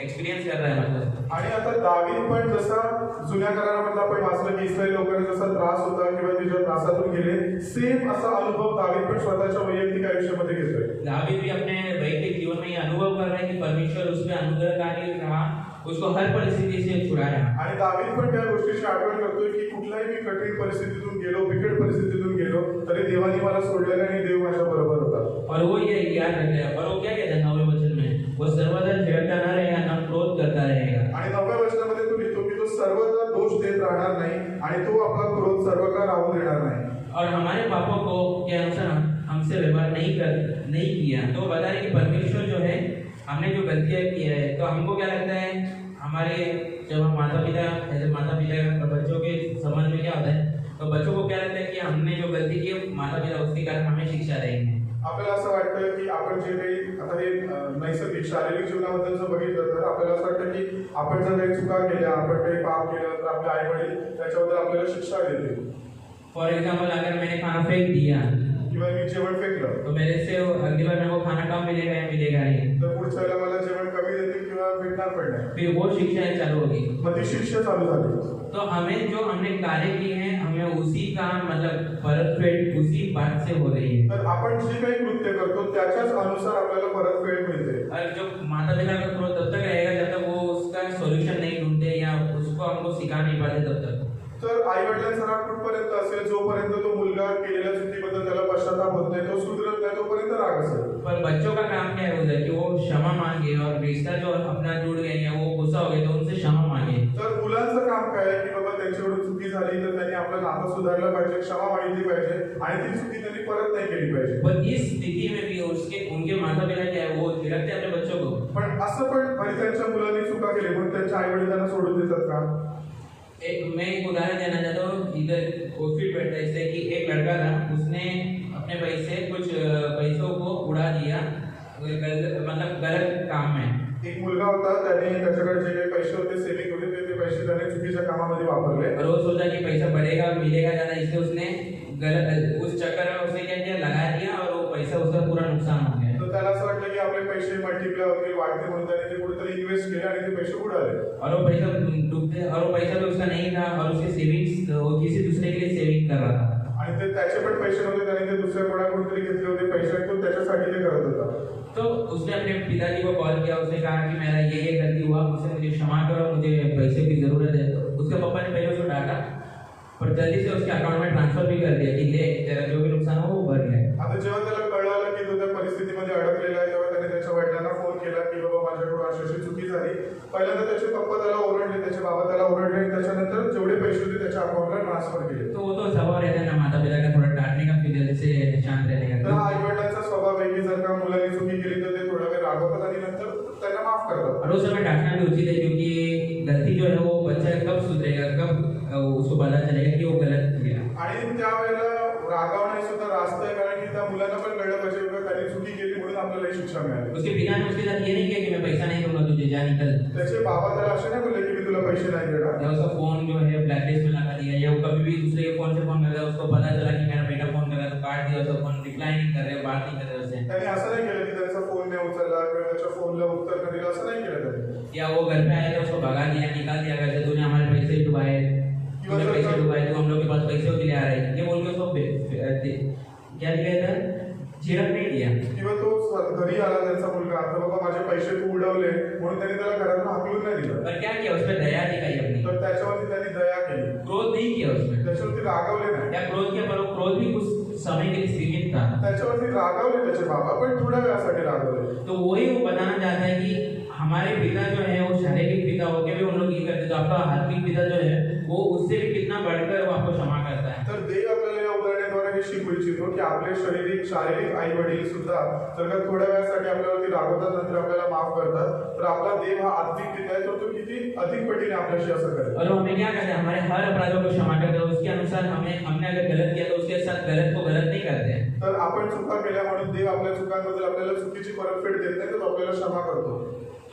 एक्सपीरियंस कर रहा है मतलब. आणि आता दावीद पण जसा जुन्या करारामधला आपण वाचलं की इस्रायल लोकांना जसा त्रास होता किंवा ते ज्या त्रासातून गेले, सेम असा अनुभव दावीद पण स्वतःच्या वैयक्तिक आयुष्यामध्ये घेतोय. दावीद भी अपने वैयक्तिक जीवन में ये अनुभव कर रहा है कि परमेश्वर उसमें अनुग्रहकारी रहा, उसको हर परिस्थिति से छुड़ाया. आणि दावीद पण त्या गोष्टीची आठवण करतोय की कुठल्याही मी कठीण परिस्थितीतून गेलो, बिकट परिस्थितीतून गेलो, तरी देवाने मला सोडलं नाही आणि देव माझ्या बरोबर होता. और वो ये याद रखेगा. और वो क्या कहता है 9वें वचन में, वो सर्वदा झगड़ता न रहेगा, न क्रोध करता रहेगा. आणि 9व्या वचनामध्ये तो लिहितो की तो सर्वदा दोष देत राहणार नाही आणि तो आपला क्रोध सर्व काळ राहू देणार नाही. और हमारे पापों को के अनुसार हमसे व्यवहार नहीं किया. तो बता रहे कि परमेश्वर जो है, हमने जो गलतियां की है, तो हमको क्या लगता है, हमारे जब हम माता पिता बच्चों के संबंध में क्या होता है, तो बच्चों को क्या लगता है कि हमने जो गलती की माता पिता उसके कारण हमें शिक्षा देंगे. आपल्याला असं वाटतं की आपण जे काही आता हे नैसर्गिक शारीरिक जीवनाबद्दल जर बघितलं तर आपल्याला असं वाटतं की आपण जर काही चुका केल्या, आपण काही पाप केलं तर आपले आई वडील त्याच्याबद्दल आपल्याला शिक्षा देतील. फॉर एग्जाम्पल अगर मैंने खाना फेंक दिया किंवा मी जेवण फेकलं तो मेरे से अगली बार मेरे को खाना कम मिलेगा या मिलेगा नहीं. तर पुढच्या वेळेला मला जेवण कमी देतील किंवा भेटणार पण नाही. फिर वो शिक्षाएं चालू होगी. मग ती शिक्षा चालू झाली. तो हमें जो हमने कार्य किए हैं हमें उसी का मतलब परतफेड उसी बात से हो रही है. तर आपण जे काही कृत्य करतो त्याच्याच अनुसार आपल्याला परतफेड मिळते. और जो माता पिता का क्रोध तब तक रहेगा जब तक वो उसका सॉल्यूशन नहीं ढूंढते या उसको हमको सिखा नहीं पाते तब तक. तर आई वडिलांचा राग कुठपर्यंत असेल, जोपर्यंत तो मुलगा केलेल्या चुकीबद्दल त्याला पश्चाताप होत नाही, तो सुधरत नाही, तोपर्यंत राग असेल. पर बच्चों का काम क्या है उधर कि वो क्षमा मांगे और रिश्ता जो अपना जुड़ गए या वो गुस्सा हो गए तो उनसे क्षमा मांगे. तर मुलांचं काम काय आहे की बाबा त्यांच्याकडून चुकी झाली तर त्यांनी आपलं नातं सुधारलं पाहिजे, क्षमा मागितली पाहिजे आणि ती चुकी त्यांनी परत नाही केली पाहिजे. पर इस स्थिति में भी उनके माता पिता क्या है वो झिड़कते अपने बच्चों को. पण असं पण भले त्यांच्या मुलांनी चुका केली पण त्यांच्या आई वडिलांना सोडून देतात का? मैं एक उदाहरण देना चाहता हूँ. इधर कोविड बैठा है, जैसे कि एक लड़का था, उसने अपने पैसे कुछ पैसों को उड़ा दिया मतलब गलत काम में. एक मुलगा होता, त्याने त्याच्याकडे जे काही पैसे होते सेविंग होते ते पैसे त्याने चुकीच्या कामामध्ये वापरले. और वो सोचा कि पैसा बढ़ेगा मिलेगा ज्यादा, इसलिए उसने गलत उस चक्कर में उसने क्या किया, लगा दिया और वो पैसा उसका पूरा नुकसान हो गया. तर त्याला असं वाटलं की आपले पैसे मल्टिप्लाय होतील, वाढतील म्हणून त्याने ते कुठेतरी इन्व्हेस्ट केले आणि ते पैसे उडाले. और वो पैसा डूबते और वो पैसा भी उसका नहीं था और उसके सेविंग्स वो किसी दूसरे के लिए सेविंग कर रहा था. आणि ते त्याचे पण पैसे नव्हते, त्याने ते दुसऱ्या कोणाकडून तरी घेतले होते पैसे, तो त्याच्यासाठी ते करत होता. तो उसने अपने पिताजी को कॉल किया, उसने कहा कि मेरा ये गलती हुआ, मुझे क्षमा करो, मुझे पैसे की जरूरत है. तो उसके पापा ने पहले उसको डांटा पर जल्दी से उसके अकाउंट में ट्रांसफर भी कर दिया कि ले तेरा जो भी नुकसान हो वो भर ले. आता जेव्हा त्याला कळलं की तो त्या परिस्थितीमध्ये अडकलेला आहे तेव्हा त्याने त्याच्या वडिलांना फोन केला की बाबा माझ्याकडून अशी चुकी झाली. पहिल्यांदा त्याचे पप्पा त्याला ओरडले, त्याचे बाबा त्याला ओरडले आणि त्याच्यानंतर जेवढे पैसे होते त्याच्या अकाउंटला ट्रान्सफर केले. तो वो तो स्वभाव रहता है ना माता पिता का, थोड़ा डांटने का, फिर जल्दी से शांत रहने तर का. आई वडिलांचा स्वभाव आहे की जर का मुलांनी चुकी केली तर ते थोडा वेळ रागवतात आणि नंतर त्यांना माफ करतात. और उस समय डांटना भी उचित है क्योंकि गलती जो है वो बच्चा कब सुधरेगा, कब उसको पता चलेगा कि वो गलत किया. आणि त्यावेळेला रागावणे सुद्धा रास्त आहे, कारण की त्या मुलांना पण कळलं पाहिजे चुकी केली म्हणून आपल्याला ही शिक्षा मिळाली. उसके पिता ने उसके साथ ये नहीं किया कि मैं पैसा नहीं दूंगा तुझे, जा निकल. त्याचे बाबा त्याला असे नाही बोलले की मी तुला पैसे नाही देणार. या उसका फोन जो है ब्लैकलिस्ट में लगा दिया, या वो कभी भी दूसरे के फोन से फोन करता है, उसको पता चला कि मेरा बेटा फोन कर रहा है तो काट दिया, उसका फोन रिप्लाई नहीं कर रहे, बात नहीं कर रहे उससे. त्याने असं नाही केलं की त्याचा फोन नाही उचलला किंवा त्याच्या फोनला उत्तर नाही दिलं, असं नाही केलं त्याने. या वो घर पे आया तो उसको भगा दिया, निकाल दिया घर से, तूने हमारे पैसे डुबाए, तूने पैसे डुबाए, तू हम लोग के पास पैसे के लिए आ रहे हैं, ये बोल के उसको क्या दिया था, झिड़क नहीं दिया. किंवा तो घरी आला त्यांचा मुलगा, आता बाबा माझे पैसे तू उडवले म्हणून त्याने त्याला घरातून हाकलून नाही दिलं. पर क्या किया, उस पर दया दिखाई अपनी. तर त्याच्यावरती त्यांनी दया केली, क्रोध नहीं किया उसमें. त्याच्यावरती रागवले नाही. या क्रोध किया, पर वो क्रोध भी कुछ समय के लिए सीमित था. त्याच्यावरती रागवले त्याचे बाबा, पण थोड्या वेळासाठी रागवले. तो वही वो बताना चाहता है कि हमारे पिता जो है वो शारीरिक पिता होके भी उन लोग ये करते, तो आपका आत्मिक पिता जो है वो उससे भी कितना बढ़कर वो आपको क्षमा करता है. तर देव आपल्याला या उदाहरणाद्वारे हे शिकवू इच्छितो की आपले शारीरिक आई वडील सुद्धा जर का थोड्या वेळासाठी आपल्यावरती रागवतात, नंतर आपल्याला माफ करतात, तर आपला देव हा आत्मिक पिता आहे, तो किती अधिक पटीने आपल्याशी असं करेल. और हमें क्या करते हैं, हमारे हर अपराधों को क्षमा करते हैं, उसके अनुसार हमने अगर गलत किया तो उसके साथ गलत को गलत नहीं करते हैं. तर आपण चुका केल्या म्हणून देव आपल्या चुकांबद्दल आपल्याला चुकीची परतफेड देत नाही, तर तो आपल्याला क्षमा करतो.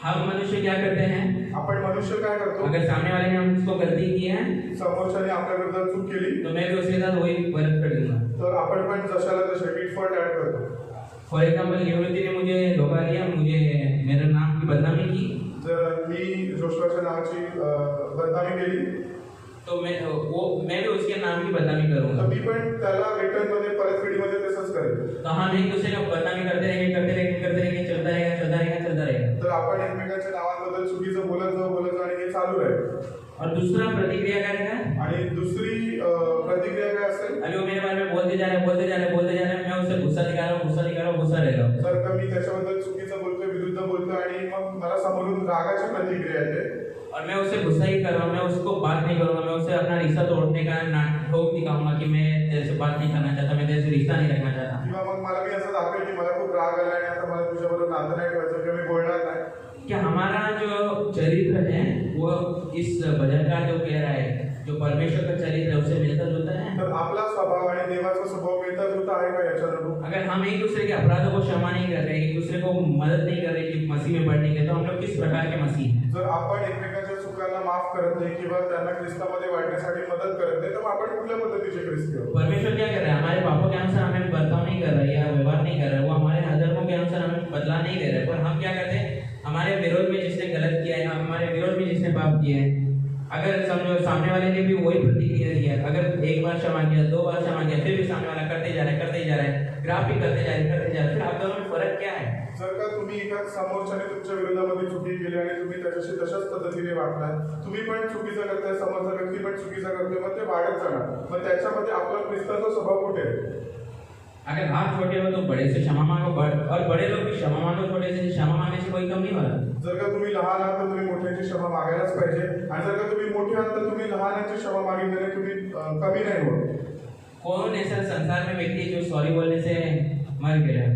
हम मनुष्य क्या करते हैं, आपण मनुष्य काय करतो, अगर सामने वाले ने हमको गलती की है समोरच्याने आपल्या विरुद्ध चूक केली तो मैं भी उसके साथ वही परतफेड दूंगा. तर आपण पण जशाला तसे टिट फॉर टॅट करतो. फॉर एग्जाम्पल निवृत्ति ने मुझे धोखा दिया, मुझे मेरे नाम की बदनामी की, जर मी जोशुआच्या नावाची बदनामी केली तो मैं भी उसके नाम की बदनामी तर करूंगा. मी पण त्याला रिटर्न मध्ये परतफेडीमध्ये तसंच करेल. तो हम एक दूसरे को बदनामी करते रहेंगे, चलता रहेगा. तर आपण एकमेकांच्या नावांबद्दल चुकीचं बोलत जाऊ आणि हे चालू आहे. और दूसरा प्रतिक्रिया क्या रहेगा, आणि दुसरी प्रतिक्रिया काय असेल, अभी वो मेरे बारे में बोलते जा रहे हैं, मैं उससे गुस्सा दिखा रहा हूँ, गुस्सा रह रहा हूँ. जर का मी त्याच्याबद्दल चुकीचं बोलतोय, विरुद्ध बोलतोय आणि मग मला समोरून रागाची प्रतिक्रिया येते और मैं उससे गुस्सा ही कर रहा हूँ, मैं उसको बात नहीं करूंगा, मैं उससे अपना रिश्ता तोड़ने का ठोक दिखाऊंगा कि मैं तेरे से बात नहीं करना चाहता, मैं तेरे से रिश्ता नहीं रखना चाहता. किंवा मग मला मी असं दाखवेल की मला खूप राग आला आणि आता मला तुझ्याबरोबर नातं नाही ठेवायचं किंवा मी बोलणार नाही. क्या हमारा जो चरित्र है वो इस भजनकार जो कह रहा है, जो परमेश्वर का चरित्र है उससे मिलता जुलता है. तर आपला स्वभाव आणि देवाचा स्वभाव मिळता जुळता आहे का याच्यावरून? अगर हम एक दूसरे के अपराधों को क्षमा नहीं कर रहे, एक दूसरे को मदद नहीं कर रहे कि मसीह में बढ़ने के, तो हम लोग किस प्रकार के मसीह हैं. जर आपण एकमेकांच्या चुकांना माफ करत नाही किंवा त्यांना ख्रिस्तामध्ये वाढण्यासाठी मदत करत नाही, तर मग आपण कुठल्या पद्धतीचे ख्रिस्ती आहोत? परमेश्वर क्या कर रहा है, हमारे पापों के अनुसार हमें बर्ताव नहीं कर रहा है या व्यवहार नहीं कर रहा है, वो हमारे अधर्मों के अनुसार हमें बदला नहीं दे रहा है, पर हम क्या करते हैं, हमारे विरोध में जिसने गलत किया है, हमारे विरोध में जिसने पाप किया है, अगर समझो सामने वाले ने भी वही प्रतिक्रिया दिया, अगर एक बार क्षमा किया, 2 बार क्षमा किया, फिर भी सामने वाला करते जा रहा है, ग्राफ भी करते जा रहे हैं, फिर आप दोनों में फर्क क्या है. जर का तुम्ही एका समोरच्याने तुमच्या विरोधामध्ये चुकी केली आणि तुम्ही त्याच्याशी तशाच पद्धतीने वागलाय, तुम्ही पण चुकीचं करताय, समोरचा व्यक्ती पण चुकीचा करतोय, मग ते वाढत जाणार. मग त्याच्यामध्ये आपला ख्रिस्ताचा स्वभाव कुठे आहे? अगर आप छोटे हो तो बड़े से क्षमा मांगो, और बड़े लोग भी क्षमा मांगो, छोटे से क्षमा मांगने से कोई कम नहीं होता. जर का तुम्ही लहान आहात तर तुम्ही मोठ्यांची क्षमा मागायलाच पाहिजे, आणि जर का तुम्ही मोठे आहात तर तुम्ही लहानांची क्षमा मागितल्याने तुम्ही कमी नाही होत. कौन ऐसा संसार में व्यक्ति जो सॉरी बोलने से मर गया?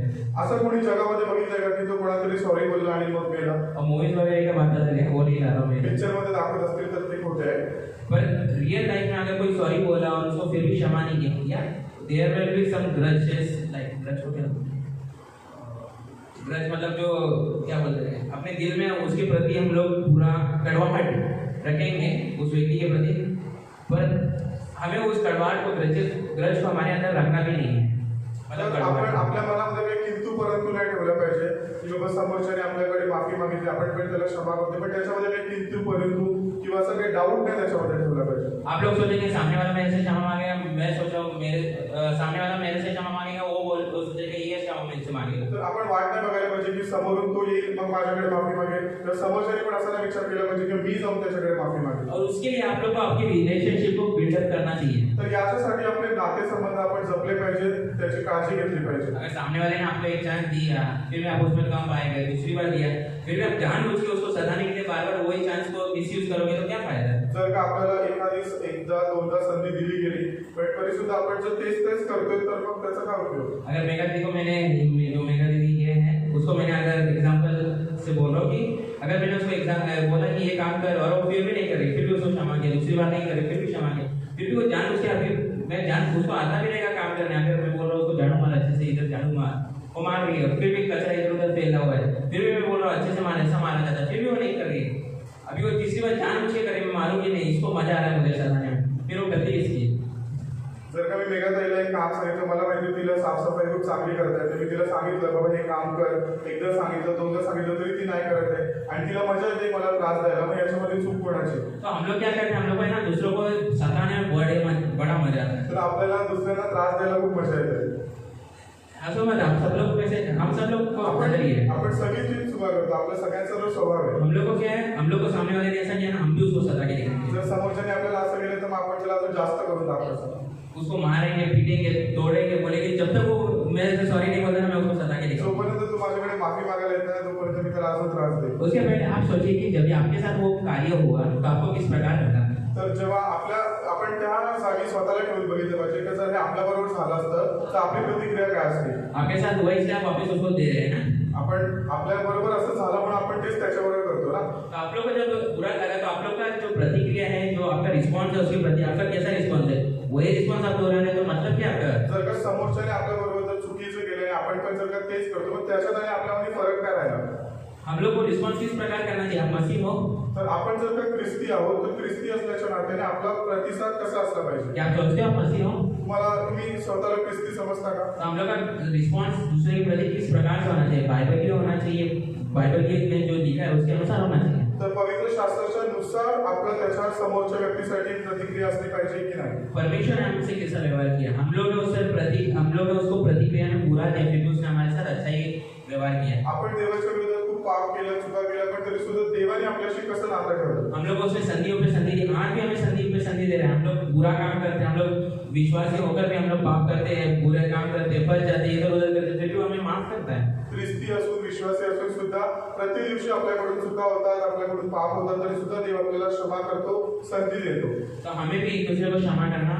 असं कोणी जगामध्ये बघितलंय का की तो कोणातरी सॉरी बोलला आणि मग गेला? और मूवीज वगैरह का बात आता है, वो नहीं ला रहा हूँ. पिक्चर मध्ये दाखवत असतील तर ते खोटे आहे. पर रियल लाइफ में अगर कोई सॉरी बोला और उसको फिर भी क्षमा नहीं किया, there will be some grudges, like grudge को क्या बोलते हैं, ग्रज मतलब जो क्या बोलते हैं, अपने दिल में उसके प्रति हम लोग पूरा कड़वाहट रखेंगे उस व्यक्ति के प्रति, पर हमें उस कड़वाहट को ग्रज को हमारे अंदर रखना भी नहीं है. मतलब आपण आपल्या मनामध्ये काही किंतु परंतु नाही ठेवलं पाहिजे की बाबा समोरच्याने आपल्याकडे माफी मागितली, आपण पण त्याला क्षमा करतो, पण त्याच्यामध्ये काही किंतु परंतु किंवा असं काही डाऊट नाही त्याच्यामध्ये ठेवला पाहिजे. आप लोग सोचेंगे सामने वाला मेरे से क्षमा मांगेगा, मैं सोचा मेरे सामने वाला मेरे से क्षमा मांगेगा, वो सोचेगा ये क्षमा मेरे से मांगेगा. तर आपण वाट नाही बघायला पाहिजे की समोरून तो येईल मग माझ्याकडे माफी मागेल, तर समोरच्याने पण असा नाही विचार केला पाहिजे की मी जाऊन त्याच्याकडे माफी मागेल. और उसके लिए आप लोग को आपकी रिलेशनशिप को बिल्डअप करना चाहिए. तर याच्यासाठी आपले नातेसंबंध आपण जपले पाहिजे, त्याची काळजी घेतली पाहिजे. अगर सामने वाले ने आपको एक चांस दिया, फिर भी आप उसमें कम पाए गए, दूसरी बार दिया, फिर भी आप जानबूझ के उसको सताने के लिए बार-बार वही चांस को मिसयूज करोगे तो क्या फायदा? जर का आपल्याला एकदा दोनदा संधी दिली गेली पण तरी सुद्धा आपण जर तेच करतोय तर मग त्याचा काय उपयोग? अगर मेघा दीदी को मैंने जो मेघा दीदी ये है उसको मैंने अगर एग्जांपल से बोल रहा हूँ कि अगर मैंने उसको एग्जाम बोला कि ये काम कर और वो फिर भी नहीं करे, फिर भी उसको क्षमा किया, दूसरी बार नहीं करे, फिर भी क्षमा किया, फिर भी वो जानबूझ के, अभी मैं जान उसको आता भी रहेगा काम करने, अगर मैं बोल रहा हूँ उसको झाड़ू मार अच्छे से, इधर झाड़ू मार, वो मार रही है, फिर भी कचरा इधर उधर फैला हुआ है, फिर भी मैं बोल रहा हूँ अच्छे से मार, ऐसा मारा जाता, फिर भी वो नहीं कर रही है। अभी वो तीसरी बार जानबूझ के करे, मैं मारूंगी नहीं, इसको मजा आ रहा है मुझे सताने में, फिर वो करती है इसकी। जर का मी मेघाताईला एक काम सांगितलं, मला माहिती तिला साफसफाई खूप चांगली करता येते, मी तिला सांगितलं बाबा हे काम कर, एकदा सांगितलं दोनदा सांगितलं तरी ती नाही करत आहे आणि तिला मजा येते मला त्रास द्यायला, मग याच्यामध्ये चूक कोणाची? तो हम लोग क्या करते हैं, हम लोग को है ना दूसरों को सताने में बड़ा मजा आता है। तर आपल्याला दुसऱ्यांना त्रास द्यायला खूप मजा येते। असं मत हम सब लोग वैसे, हम सब लोग को बदल ही है, आपण सगळी चीज चुका करतो, आपला सगळ्यांचा जो स्वभाव आहे। हम लोग को क्या है, हम लोग को सामने वाले ने ऐसा किया ना, हम भी उसको सता के दिखाएंगे, जर समोरच्याने आपल्याला असं केलं तर मग आपण त्याला अजून जास्त करून दाखवायचं, उसको मारेंगे, पीटेंगे, तोड़ेंगे, बोलेंगे, जब तक वो मेरे से सॉरी नहीं बोलता ना, मैं उसको सता के दिखाऊंगा। जोपर्यंत तू माझ्याकडे माफी मागायला येत नाही तोपर्यंत मी त्याला अजून त्रास देईन। उसके पहले आप सोचिए कि जब आपके साथ वो कार्य हुआ तो आपको किस प्रकार लगा। तर जेव्हा आपण त्या जागी स्वतःला ठेवून बघितलं पाहिजे की जर हे आपल्या बरोबर झालं असतं तर आपली प्रतिक्रिया काय असते। आपके साथ हुआ इसलिए आप वापस उसको दे रहे हैं ना, आपण आपल्या बरोबर असं झालं म्हणून आपण तेच त्याच्याबरोबर करतो ना। तो आप लोग को जब बुरा लगा तो आप लोग का जो प्रतिक्रिया है, जो आपका रिस्पॉन्स है उसके प्रति आपका कैसा रिस्पॉन्स है, वही रिस्पॉन्स आप दोहरा रहे हैं, तो मतलब क्या आपका? जर का समोरच्याने आपल्या बरोबर जर चुकीचं केलं आणि आपण पण जर का तेच करतो मग त्याच्यात आणि आपल्यामध्ये फरक काय राहिला? हम लोग को रिस्पॉन्स किस प्रकार करना चाहिए? आप मसीह हो, तर आपण जर का ख्रिस्ती आहोत तर ख्रिस्ती असल्याच्या नात्याने आपला प्रतिसाद कसा असला पाहिजे? क्या आप सोचते हो आप मसीह हो? तुम्ही स्वतःला ख्रिस्ती समजता का? तो हम लोग का रिस्पॉन्स दूसरे के प्रति किस प्रकार से होना चाहिए? बाइबल के होना चाहिए, बाइबल के में जो लिखा है उसके अनुसार होना चाहिए। तर पवित्र शास्त्राच्या नुसार आपलं त्याच्या समोरच्या व्यक्तीसाठी प्रतिक्रिया असली पाहिजे की नाही? परमेश्वर ने हमसे कैसा व्यवहार किया, हम लोग ने उसको प्रतिक्रिया में बुरा दिया, फिर भी उसने हमारे साथ अच्छा ही व्यवहार किया। आपण देवाच्या विरोधात खूप पाप केलं, चुका केल्या, पण तरी सुद्धा देवाने आपल्याशी कसं नातं ठेवलं? हम लोग उसमें संधियों पे संधि दी, आज भी हमें संधि पे संधि दे रहे हैं। हम लोग बुरा काम करते हैं, हम लोग विश्वासी होकर भी हम लोग पाप करते हैं, बुरे काम करते हैं, फंस जाते हैं, इधर उधर करते हैं, फिर भी हमें माफ करता है। ख्रिस्ती असून विश्वासी असून सुद्धा प्रत्येक दिवशी आपल्याकडून चुका होतात, आपल्याकडून पाप होतात, तरी सुद्धा देव आपल्याला क्षमा करतो, संधी देतो। तो हमें भी एक दूसरे को क्षमा करना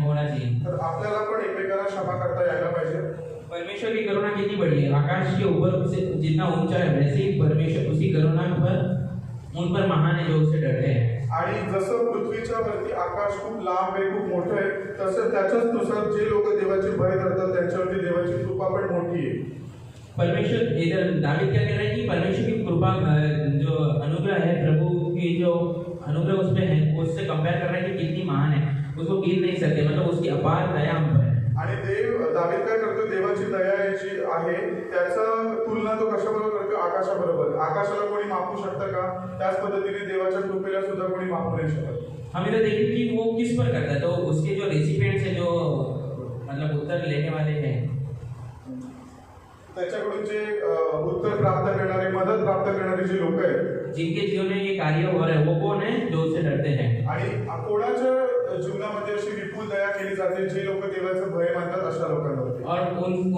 होना चाहिए। तर आपल्याला पण एकमेकांना क्षमा करता यायला पाहिजे। परमेश्वर की करुणा कितनी बड़ी है, आकाश के ऊपर से जितना ऊंचा है वैसे ही परमेश्वर उसी करुणा पर उन पर महान है जो उससे डरते हैं। आणि जसं पृथ्वीच्या वरती आकाश खूप लांब आहे, खूप मोठं आहे, तसं त्याच्याच नुसार जे लोक देवाचे भय करतात त्यांच्यावरती देवाची कृपा पण मोठी आहे। परमेश्वर इधर दावीद क्या कह रहा है कि परमेश्वर की कृपा जो अनुग्रह है, प्रभु की जो अनुग्रह उसमें है, उससे कंपेयर कर रहा है कि कितनी महान है, उसको गिन नहीं सकते, मतलब उसकी अपार दया हम पर है। आणि दावीद काय करतो, देवाची दया जी आहे त्याचा तुलना तो कशाबरोबर करतो? आकाशाबरोबर। आकाशाला कोणी मापू शकतं का? त्याच पद्धतीने देवाच्या कृपेला सुद्धा कोणी मापू नाही शकत। हम इधर देखिए कि वो किस पर करता है, तो उसके जो रेसिपिएंट्स है, जो मतलब उत्तर लेने वाले हैं, त्याच्याकडून जे उत्तर प्राप्त करणारे, मदत प्राप्त करणारे जे लोक आहेत, जिनके जीवन में ये कार्य हो रहा है, वो कौन है? जो उससे डरते हैं। आणि कोणाच्या जीवनामध्ये अशी विपुल दया केली जाते जे लोक देवाचं भय मानतात अशा लोकांवरती। और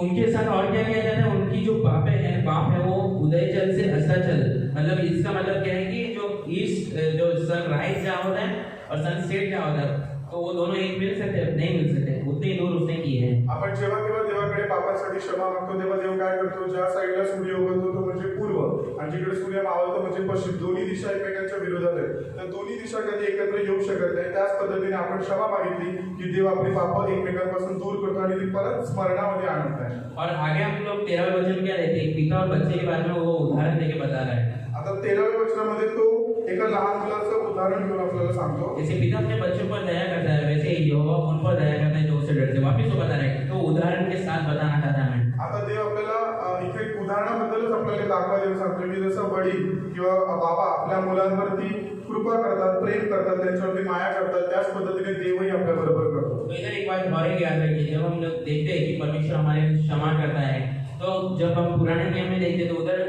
उनके साथ और क्या किया जाता है? उनकी जो पाप है वो उदय जल से अस्ताचल, मतलब इसका मतलब क्या है कि जो ईस्ट जो सनराइज जहाँ होता है और सनसेट जहाँ होता है, तो वो दोनों एक मिल सकते हैं? नहीं मिल सकते, उतनी दूर उसने की है। आपण जेव्हा केव्हा देवाकडे पापासाठी क्षमा मागतो तेव्हा देव काय करतो? ज्या साईडला सूर्य उगवतो तो म्हणजे पूर्व आणि जिकडे सूर्य मावळतो म्हणजे पश्चिम, दोन्ही दिशा एकमेकांच्या विरोधात आहेत, तर दोन्ही दिशा कधी एकत्र येऊ शकत नाही। त्याच पद्धतीने आपण क्षमा मागितली की देव आपली पाप एकमेकांपासून दूर करतो आणि ती परत स्मरणामध्ये आणत आहे। और आगे हम लोग 13वें वचन में क्या रहते हैं? पिता और बच्चे के बारे में वो उदाहरण देके बता रहा है। आता 13व्या वचनामध्ये तो एका लहान मुलाचं उदाहरण घेऊन आपल्याला सांगतो। जैसे पिता अपने बच्चों पर दया करता है, वैसे ही यहोवा उन पर दया करता है जो उससे डरते हैं। वापिस वो बता रहा है, तो उदाहरण के साथ बताना चाहता है मैं। आता देव आपल्याला इथे एक उदाहरणाबद्दलच आपल्याला दाखवायला सांगतो की जसं वडील किंवा बाबा आपल्या मुलांवरती कृपा करतात, प्रेम करतात, त्यांच्यावरती माया करतात, त्याच पद्धतीने देवही आपल्या बरोबर करतो। तो इधर एक बात और याद रखिए, जब हम लोग देखते हैं कि परमेश्वर हमारे क्षमा करता है, तो जब हम पुराने नियम में देखते तो उधर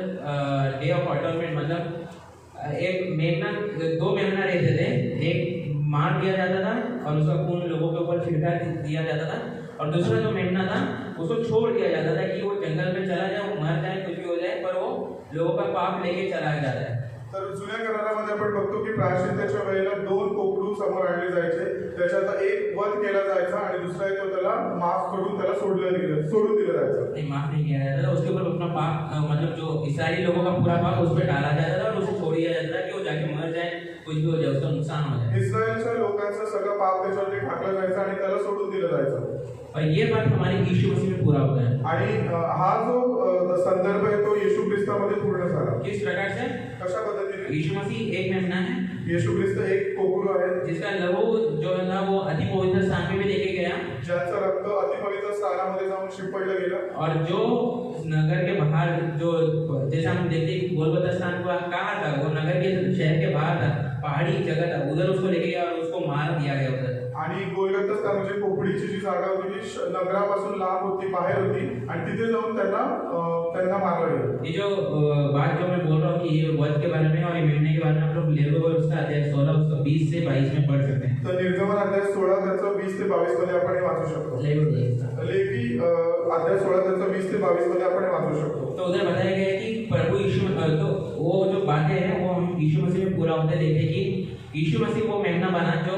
डे ऑफ अटोनमेंट, मतलब एक मेमना, 2 मेमना रहते थे, एक मार दिया जाता था और उसका खून लोगों के ऊपर छिड़का दिया जाता था, और दूसरा जो मेमना था उसको छोड़ दिया जाता था कि वो जंगल में चला जाए, वो मर जाए, कुछ भी हो जाए, पर वो लोगों का पाप लेके चला जाता है। तर जुन्या करारामध्ये आपण बघतो की प्रायश्चित्ताच्या वेळेला 2 कोकरू समोर आणले जायचे, त्याच्यात एक वध केला जायचा आणि दुसरा एक तो त्याला माफ करून त्याला सोडून दिलं जायचं। नहीं, माफ नहीं किया जाता था, उसके ऊपर अपना पाप, मतलब जो इस्राएली लोगों का पूरा पाप उस पर डाला जाता था और उसे छोड़ दिया जाता था कि वो जाके मर जाए, कुछ भी हो जाए, उसका नुकसान हो जाए। इस्रायलच्या लोकांचं सगळं पाप त्याच्यावरती टाकलं जायचं आणि त्याला सोडून दिलं जायचं। और ये बात हमारे यीशु मसीह में पूरा होता है। आणि हा जो संदर्भ आहे तो येशू ख्रिस्तामध्ये पूर्ण झाला। किस प्रकार से? कशा पद्धतीने? यीशु मसीह एक मेमना है, येशू ख्रिस्त एक कोकरू आहे, जिसका लहू जो है ना वो अति पवित्र स्थान में भी लेके गया, ज्याचं रक्त अतिपवित्र स्थानामध्ये जाऊन शिंपडलं गेलं। और जो नगर के बाहर जो जैसा हम देखते हैं गोलगोथा स्थान को कहाँ था, वो नगर के शहर के बाहर था, पहाड़ी जगह था, उधर उसको लेके गया और उसको मार दिया गया उधर। आणि गोलगोथा स्थान म्हणजे पोपडीची जी जागा होती ती नगरापासून लांब होती, बाहेर होती आणि तिथे जाऊन त्यांना मारलं गेलं। ये जो बात जो मैं बोल रहा हूँ कि ये वध के बारे में और ये मेमने के बारे में आप लोग लेवीय उसका अध्याय 16 उसका 20 से 22 में पढ़ सकते हैं। तर निर्गमन अध्याय 16 त्याचं 20 ते 22 मध्ये आपण हे वाचू शकतो। लेवी अध्याय 16 त्याचं 20 ते 22 मध्ये आपण हे वाचू शकतो। तो उधर बताया गया है कि प्रभु यीशु तो वो जो बातें हैं वो हम यीशु मसीह में पूरा होते देखते कि यीशु मसीह वो मेमना बना जो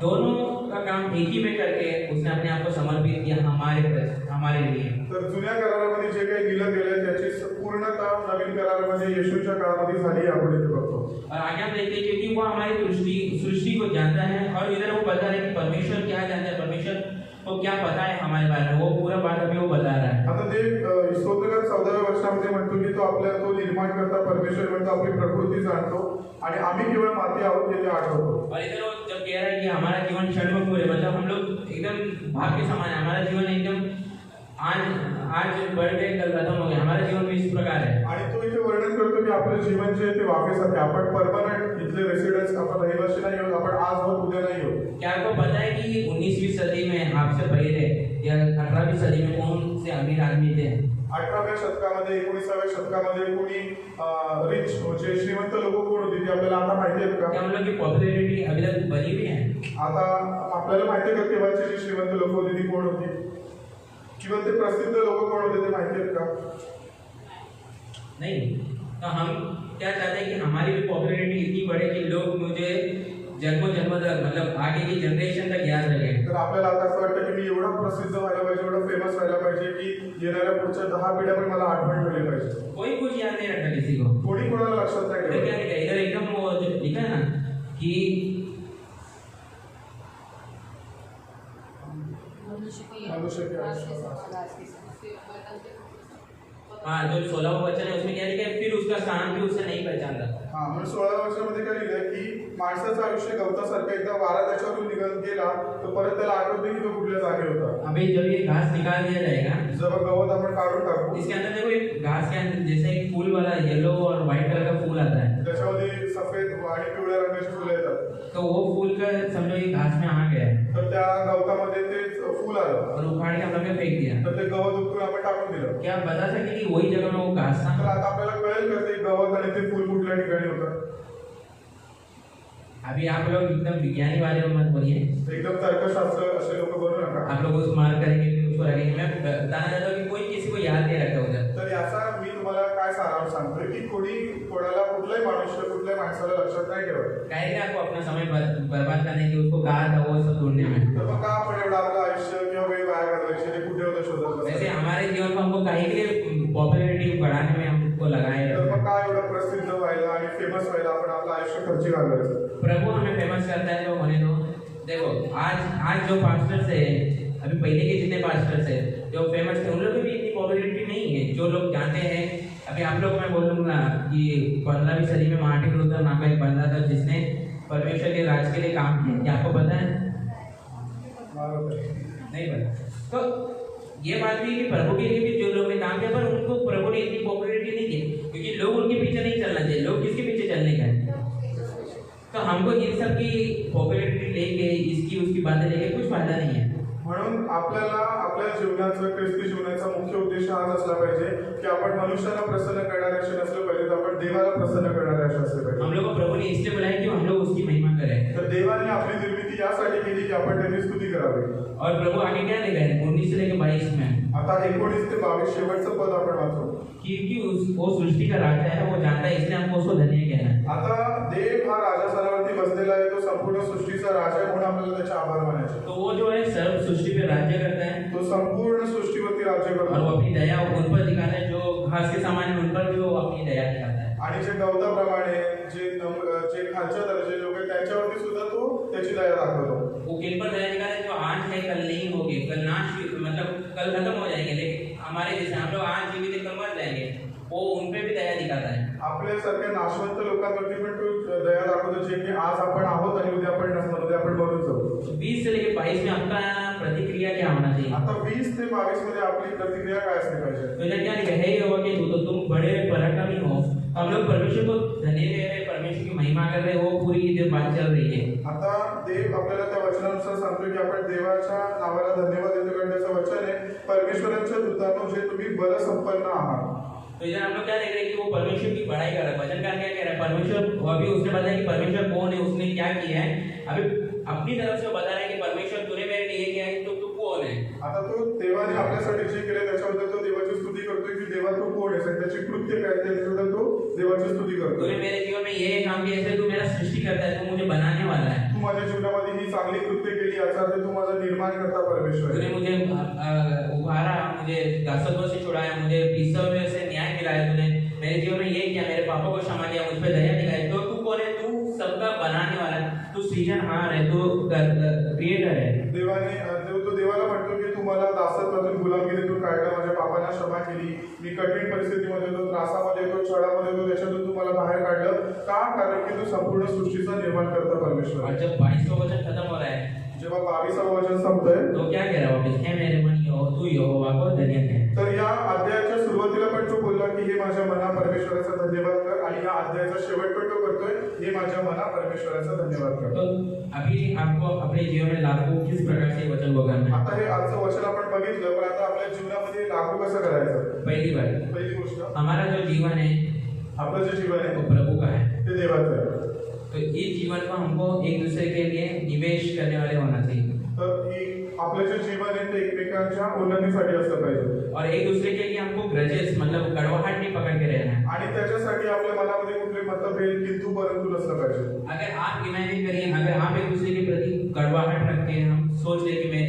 दोनों का काम एक ही में करके उसने अपने आप को समर्पित किया हमारे लिए। तर जुन्या करारामध्ये जे काही दिलं गेलं त्याची पूर्णता नवीन करारामध्ये येशूच्या काळामध्ये झाली आपण इथे बघतो। और आगे हम देखते हैं क्योंकि वो हमारी सृष्टि को जानता है और इधर वो बता रहा है कि परमेश्वर क्या जानता है, परमेश्वर को क्या पता है हमारे बारे में, वो पूरा बात अभी वो बता रहा है। आता ते स्तोत्रकार 14व्या वर्षामध्ये म्हणतो की तो निर्माण करता परमेश्वर म्हणतो आपली प्रकृती जाणतो आणि आम्ही केवळ माती आहोत हे ते आठवतो। और इधर वो जब कह रहा है कि हमारा जीवन क्षण में पूरे मतलब हम लोग एकदम भाग के समान है, हमारा जीवन एकदम आज बढ़ गए कल खत्म हो गया, हमारा जीवन भी इस प्रकार है। आणि तो इथे वर्णन करतो की आपलं जीवन जे आहे ते वाफेसारखे, आपण परमनंट इथले रेसिडेंट्स, आपण रहिवासी नाही आहोत, आपण आज आहोत उद्या नाही आहोत। क्या आपको पता है कि 19वीं सदी में आपसे पहले या 18वीं सदी में कौन से अमीर आदमी थे? 18व्या शतकामध्ये 19व्या शतकामध्ये कोणी रिच म्हणजे श्रीमंत लोक कोण होती ते आपल्याला आता माहिती आहेत का? क्या हम लोग की पॉपुलैरिटी अभी तक बनी हुई है? आता आपल्याला माहिती आहे का तेव्हाची जी श्रीमंत लोक होती ती कोण होती किंवा ते प्रसिद्ध लोक कोण होते ते माहिती आहेत का? नहीं। तो हम क्या चाहते हैं कि हमारी भी पॉपुलैरिटी इतनी बढ़े कि लोग मुझे जन्मों तक मतलब आगे की जनरेशन तक याद रखें। तर आपल्याला आता असं वाटतं की मी एवढा प्रसिद्ध व्हायला पाहिजे, एवढा फेमस व्हायला पाहिजे की येणाऱ्या पुढच्या 10 पिढ्या पण मला आठवण ठेवली पाहिजे। कोई कुछ याद नहीं रखता किसी को। कोणी कोणाला लक्षात नाही इधर ठेवत। क्या लिखा है? इधर एकदम वो जो लिखा है ना कि मनुष्य के हाँ जो 16वां वचन है उसमें क्या लिखा है? फिर उसका स्थान भी उससे नहीं पहचानता। हां, म्हणजे 16व्या वर्षामध्ये काय लिहिलंय की माणसाचं आयुष्य गवतासारखं, एकदा वारा त्याच्यावरून निघून गेला तर परत त्याला आठवत नाही की तो कुठल्या जागी होता। अभी जब ये घास निकाल दिया जाएगा, जेव्हा गवत आपण काढून टाकू इसके अंदर देखो एक घास के अंदर जैसे एक फूल वाला येलो और व्हाइट कलर का फूल आता है, त्याच्यामध्ये सफेद आणि पिवळ्या रंगाची फुलं येतात। तो वो फूल का समझो ये घास में आ गया है तर त्या गवतामध्ये ते फूल आलं और उखाड़ के हम लोग ने फेंक दिया। तर ते गवत उपटून आपण टाकून दिलं। क्या आप बता सकते कि वही जगह में वो घास था? तर आता आपल्याला कळेल का ते गवत आणि ते फूल कुठल्या ठिकाणी होतं? अभी आप लोग एकदम विज्ञानी वाले मत बोलिए, एकदम तर्कशास्त्र असे लोक बनू नका। आप लोग उसको मार करेंगे फिर उसको रखेंगे। मैं बताना चाहता हूँ कि कोई किसी को याद नहीं रखता उधर। तर याचा मी तुम्हाला काय सारांश सांगतोय की कोणाला कुठल्याही कुठल्याही माणसाला लक्षात नाही ठेवत। कहेंगे आपको अपना समय बर्बाद करने की, उसको कहा था वो सब ढूंढने में। तर मग का आपण एवढं आपलं आयुष्य किंवा वेळ वाया घालवायचे, ते कुठे होतं शोधत वैसे बसायचं? हमारे जीवन को हमको कहीं के लिए पॉपुलैरिटी बढ़ाने में हमको लगाए तर रखा मग काय एवढं प्रसिद्ध व्हायला आणि फेमस व्हायला आपण आपलं आयुष्य खर्ची घालवायचं? प्रभु हमें फेमस करता है तो होने दो। देखो आज जो पास्टर्स है, अभी पहले के जितने पास्टर्स है जो फेमस थे, उन लोगों की भी इतनी पॉपुलैरिटी नहीं है। जो लोग जानते हैं, अभी आप लोग मैं बोलूँगा कि 15वीं सदी में मार्टिन लूथर नाम का एक बंदा था जिसने परमेश्वर के राज के लिए काम किया। क्या आपको पता है? नहीं पता। तो ये बात भी कि प्रभु के लिए भी जो लोग ने काम किया, पर उनको प्रभु ने इतनी पॉपुलैरिटी नहीं दी क्योंकि लोग उनके पीछे नहीं चलना चाहिए। लोग किसके पीछे चलने का है? तो हमको इन सब की पॉपुलैरिटी लेके इसकी उसकी बातें लेके कुछ फायदा नहीं है। म्हणून आपल्याला आपल्या जीवनाचा, ख्रिस्ती जीवनाचा मुख्य उद्देश हाच असला पाहिजे की आपण मनुष्याला प्रसन्न करणारे असे नसले पाहिजे, तर आपण देवाला प्रसन्न करणारे असे असले पाहिजे। हम लोग को प्रभु ने इसलिए बुलाया कि हम लोग उसकी महिमा करें। तर देवाने आपली निर्मिती यासाठी केली की आपण त्याची स्तुती करावी। और प्रभु आगे क्या लिखा है 19 से लेकर 22 में? आता 19 ते 22 शेवटचं पद आपण वाचू। क्योंकि वो सृष्टि का राजा है, वो जानता है, इसलिए हमको उसको धन्य कहना है। आता देव हा राजास्थानावरती बसलेला आहे, तो संपूर्ण सृष्टीचा राजा आहे, म्हणून आपल्याला त्याचे आभार मानायचे। तो वो जो है सर्व सृष्टि पे राज्य करता है, तो संपूर्ण सृष्टीवरती राज्य और करतो वो अपनी दया उन पर दिखाता है जो घास के समान है, उन पर भी वो अपनी दया दिखाता है। आणि जे गवताप्रमाणे जे खालच्या दर्जाचे लोक आहेत त्यांच्यावरती सुद्धा तो त्याची दया दाखवतो. वो किन पर दया दिखा रहा है? जो आज है कल नहीं होंगे, कल नाश मतलब कल खत्म हो जाएंगे, लेकिन हमारे जैसे हम लोग आज जीवित है, कल मर जाएंगे, वो उन पे भी दया दिखाता है. आपल्यासारख्या नाशवंत लोकांवरती पण तो दया दाखवतो जे की आज आपण आहोत आणि उद्या आपण नसणार, उद्या आपण मरून जाऊ. 20 से लेकर 22 में आपका प्रतिक्रिया क्या होना चाहिए? आता 20 ते 22 मध्ये आपली प्रतिक्रिया काय असली पाहिजे? तो इधर क्या लिखा है? हे यहोवा के दूत, तुम बड़े पराक्रमी हो. हम लोग परमेश्वर को धन्य दे रहे हैं, परमेश्वर की महिमा कर रहे हैं, वो पूरी इधर बात चल रही है. आता देव आपल्याला त्या वचनानुसार सांगतो की आपण देवाच्या नावाला धन्यवाद देतो, कारण त्याचं वचन आहे परमेश्वराच्या दूतांनो जे तुम्ही बल संपन्न आहात. तो इधर हम लोग क्या देख रहे हैं कि वो परमेश्वर की बड़ाई कर रहा है. वचनकार क्या कह रहा है? परमेश्वर, वो अभी उसने बताया कि परमेश्वर कौन है, उसने क्या किया है. अभी अपनी तरफ से बता रहा है कि परमेश्वर तूने मेरे लिए किया है, तो तू कौन है. आता तो देवाने आपल्यासाठी जे केले त्याच्याबद्दल तो देवाची स्तुती करतोय की देवा तू कोण आहेस आणि त्याची कृत्य काय आहे त्याच्याबद्दल तो देवाची स्तुती करतो. तूने मेरे जीवन में ये काम किया, ऐसे तू मेरा सृष्टि करता है, तू मुझे बनाने वाला है. तू माझ्या जीवनामध्ये ही चांगली कृत्य केली, याचा अर्थ तू माझा निर्माण करता परमेश्वर. तूने मुझे उभारा, मुझे दासत्व से छुड़ाया, मुझे पिसवे से न्याय दिलाया. तूने मेरे जीवन में ये किया, मेरे पापों को क्षमा किया, मुझ पे दया दिखाई. तो तू कौन है? तू सबका बनाने वाला है, तू सृजनहार है, तू क्रिएटर है. देवाने तो देवाला म्हणतो की तू मला दासत्वातून गुलामगिरीतून काढलं, माझ्या पापांना क्षमा केली, मी कठीण परिस्थितीमध्ये होतो, त्रासामध्ये होतो, छळामध्ये होतो, त्याच्यातून तू मला बाहेर काढलं. का? कारण की तू संपूर्ण सृष्टीचा निर्माण करता परमेश्वर. और जब 22वां वचन खत्म हो रहा है, जेव्हा 22वां वचन संपतंय तो क्या कह रहा है वापस? हे मेरे मन तू यहोवा को धन्य कह. तर या अध्यायाच्या सुरुवातीला पण तो बोलला की हे माझ्या मना परमेश्वराचा धन्यवाद कर, आणि या अध्यायाचा शेवट पण तो करतोय हे माझ्या मना परमेश्वराचा धन्यवाद कर. तो अभी आपको अपने जीवन में लागू किस प्रकार से वचन को करना है? आता हे आजचं वचन आपण बघितलं, पण आता आपल्या जीवनामध्ये लागू कसं करायचं? पहली बात, पहिली गोष्ट, हमारा जो जीवन है आपलं जे जीवन आहे वो प्रभु का है. ते देवाचं आहे. तो इस जीवन को हमको एक दूसरे के लिए निवेश करने वाले होना चाहिए. तर ही आपलं जे जीवन आहे ते एकमेकांच्या उन्नतीसाठी असलं पाहिजे, और एक दूसरे के लिए हमको ग्रजेस मतलब कड़वाहट नहीं पकड़ के रहना है. आणि त्याच्यासाठी आपल्या मनामध्ये कुठले मतभेद किंतु परंतु नसलं पाहिजे. अगर आप इमेजिन करिए, अगर आप एक दूसरे के प्रति कड़वाहट रखते हैं, हम सोच ले कि मैं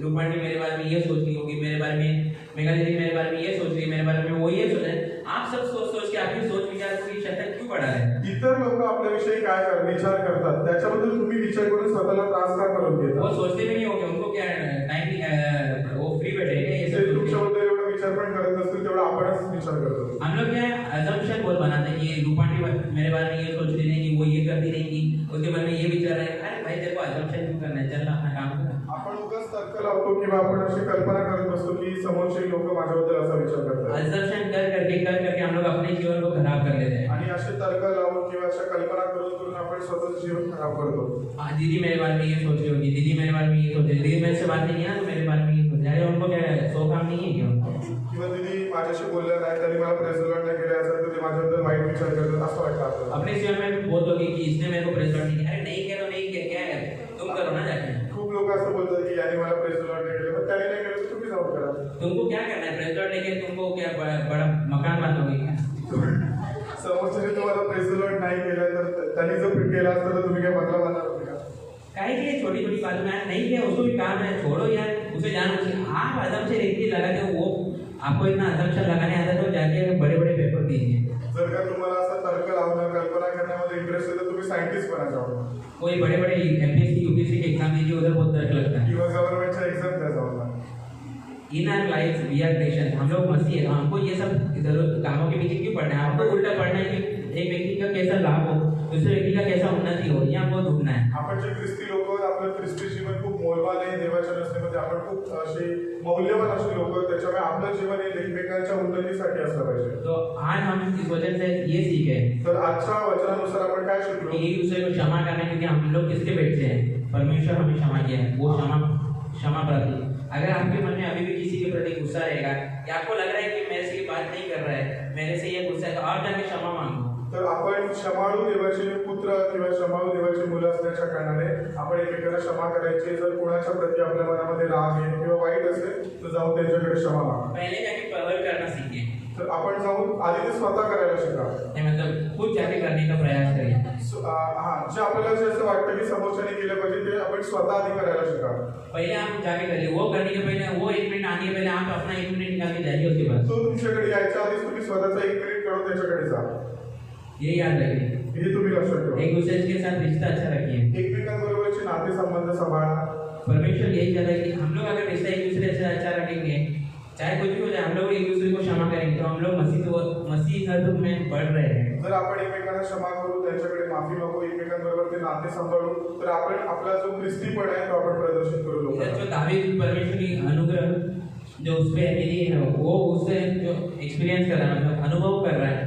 रूपाणी मेरे बारे में ये सोच रही होगी, मेरे बारे में मेघा दीदी मेरे बारे में ये सोच रही है, मेरे बारे में वो ये सोच रहे हैं. आप सब सोच सोच के आपकी सोच विचार की क्षमता क्यों बढ़ा है? इतर लोक आपल्याविषयी काय विचार करतात त्याच्याबद्दल तुम्ही विचार करून स्वतःला त्रास का करून घेता? वो सोचते भी नहीं होंगे, उनको क्या टाइम वो फ्री बैठे हैं ये सब. तुमच्याबद्दल एवढा विचार पण करत नसतील तेवढा आपणच विचार करतो. हम लोग क्या अजम्पशन बहुत बनाते हैं कि रूपाणी मेरे बारे में ये सोचती नहीं, कि वो ये करती नहीं, कि उसके बारे में ये विचार है. अरे भाई तेरे को अजम्पशन क्यों करना है? चल अपना काम कर. आपण उगाच तर्क लावतो किंवा आपण अशी कल्पना करत बसतो की समोरचे लोक माझ्याबद्दल असा विचार करतात. अजम्पशन कर करके हम लोग अपने जीवन को खराब कर लेते हैं. आणि असे तर्क लावून किंवा अशा कल्पना करून करून आपण स्वतःचं जीवन खराब करतो. दीदी मेरे बारे में ये सोच रही होगी, दीदी मेरे बारे में ये सोच रही, दीदी मेरे से बात नहीं की ना तो मेरे बारे में ये सोच रही. अरे उनको क्या है, सो काम नहीं है क्या? किंवा दीदी माझ्याशी बोलल्या नाही, त्यांनी मला प्रेझेंट नाही केलं, याचा ते माझ्याबद्दल वाईट विचार करतात असं वाटतं आपल्याला. अपने जीवन में भी बहुत लोग कि इसने मेरे को प्रेजेंट नहीं किया. अरे नहीं किया तो नहीं किया, क्या है, तुम करो ना जाके. खूप लोक असं बोलतात की याने मला प्रेझेंट नाही केलं, पण त्याने नाही केलं तर तुम्ही जाऊन करा. तुमको क्या करना है? प्रेजेंट लेके तुमको क्या बड़ा मकान बांधोगे क्या? समोरच्याने तुम्हाला प्रेझेंट नाही केलं तर त्यांनी जर केला असतं तर तुम्ही काय बदला बांधणार होते का? काहे की छोटी छोटी बातों में नहीं किया, उसको भी काम है, छोड़ो यार, उसे जानो. आप आदम से इतनी लगाते हो, वो आपको इतना असम्पशन लगाने आता तो जाके बड़े बड़े पेपर दीजिए. जर का तुम्हाला असं तर्क लावणं कल्पना करण्यामध्ये इंटरेस्ट आहे तर तुम्ही सायंटिस्ट बना जाऊ, कोई बड़े बड़े एमपीएससी यूपीएससी के एग्जाम दीजिए, उधर बहुत तर्क लगता है. किंवा गव्हर्नमेंटच्या एक्झाम द्या जाऊन. In our life we are Christian, हम लोग मसीह है, तो हमको ये सब जरूरत कामों के पीछे क्यों पढ़ना है? हमको उल्टा पढ़ना है कि एक व्यक्ति का कैसा लाभ हो, दूसरे व्यक्ति का कैसा उन्नति हो, ये हमको ढूंढना है. आपण जे ख्रिस्ती लोक आहोत, आपलं ख्रिस्ती जीवन खूप मौल्यवान आहे देवाच्या दृष्टीमध्ये. आपण खूप असे मौल्यवान असे लोक आहोत, त्याच्यामुळे आपलं जीवन हे एकमेकांच्या उन्नतीसाठी असलं पाहिजे. तो आज हम इस वचन से ये सीखे तर आजच्या वचनानुसार आपण काय शिकलो कि एक दूसरे को क्षमा करना है, क्योंकि हम लोग किसके पेट से हैं? परमेश्वर हमें क्षमा किया है, वो क्षमा प्रार्थी. अगर आपके मन में अभी भी किसी के प्रति गुस्सा रहेगा, या आपको लग रहा है कि मेरे से ये बात नहीं कर रहा है, मेरे से ये गुस्सा है, तो आप जाके क्षमा मांगो. तर आपण क्षमाळू देवाचे पुत्र किंवा क्षमाळू देवाची मुलं असल्याच्या कारणाने आपण एकमेकांना क्षमा करायची. जर कोणाच्या प्रति आपल्या मनामध्ये राग आहे किंवा वाईट असेल तर जाऊन त्यांच्याकडे क्षमा मागा. पहले जाके परवर करना सीखिए. तर आपण जाऊन आधी ते स्वतः करायला शिका. मतलब खुद जाके करने का प्रयास करिए. जे आपल्याला जे असं वाटतं की समोरच्याने केलं पाहिजे ते आपण स्वतः आधी करायला शिका. पहले आप जाके करिए, वो करने के पहले, वो 1 मिनट आने के पहले आप अपना 1 मिनट निकाल के जाइए उसके बाद. तो तुमच्याकडे यायच्या आधीच तुम्ही स्वतःचा 1 मिनिट काढून त्याच्याकडे जा. ये याद रखिए, हे तुम्ही लक्षात ठेवा. एक दूसरे के साथ रिश्ता अच्छा रखिए. एकमेकांबरोबरचे नातेसंबंध सांभाळा. परमेश्वर यही चाहता है कि हम लोग अगर रिश्ता एक दूसरे से अच्छा रखेंगे, चाहे कुछ भी हो जाए, हम लोग एक दूसरे को क्षमा करेंगे, तो हम लोग मसीह में बढ़ रहे हैं. जर आपण एकमेकांना क्षमा करू, त्यांच्याकडे माफी मागू, एकमेकांबरोबर ते नाते सांभाळू, तर आपण आपला जो ख्रिस्तीपणा आहे तो आपण प्रदर्शित करू इधर लोकांना. जो दावीद परमेश्वर की अनुग्रह जो उस पे मिली है, वो उससे जो एक्सपीरियंस कर रहा है, मतलब अनुभव कर रहा है,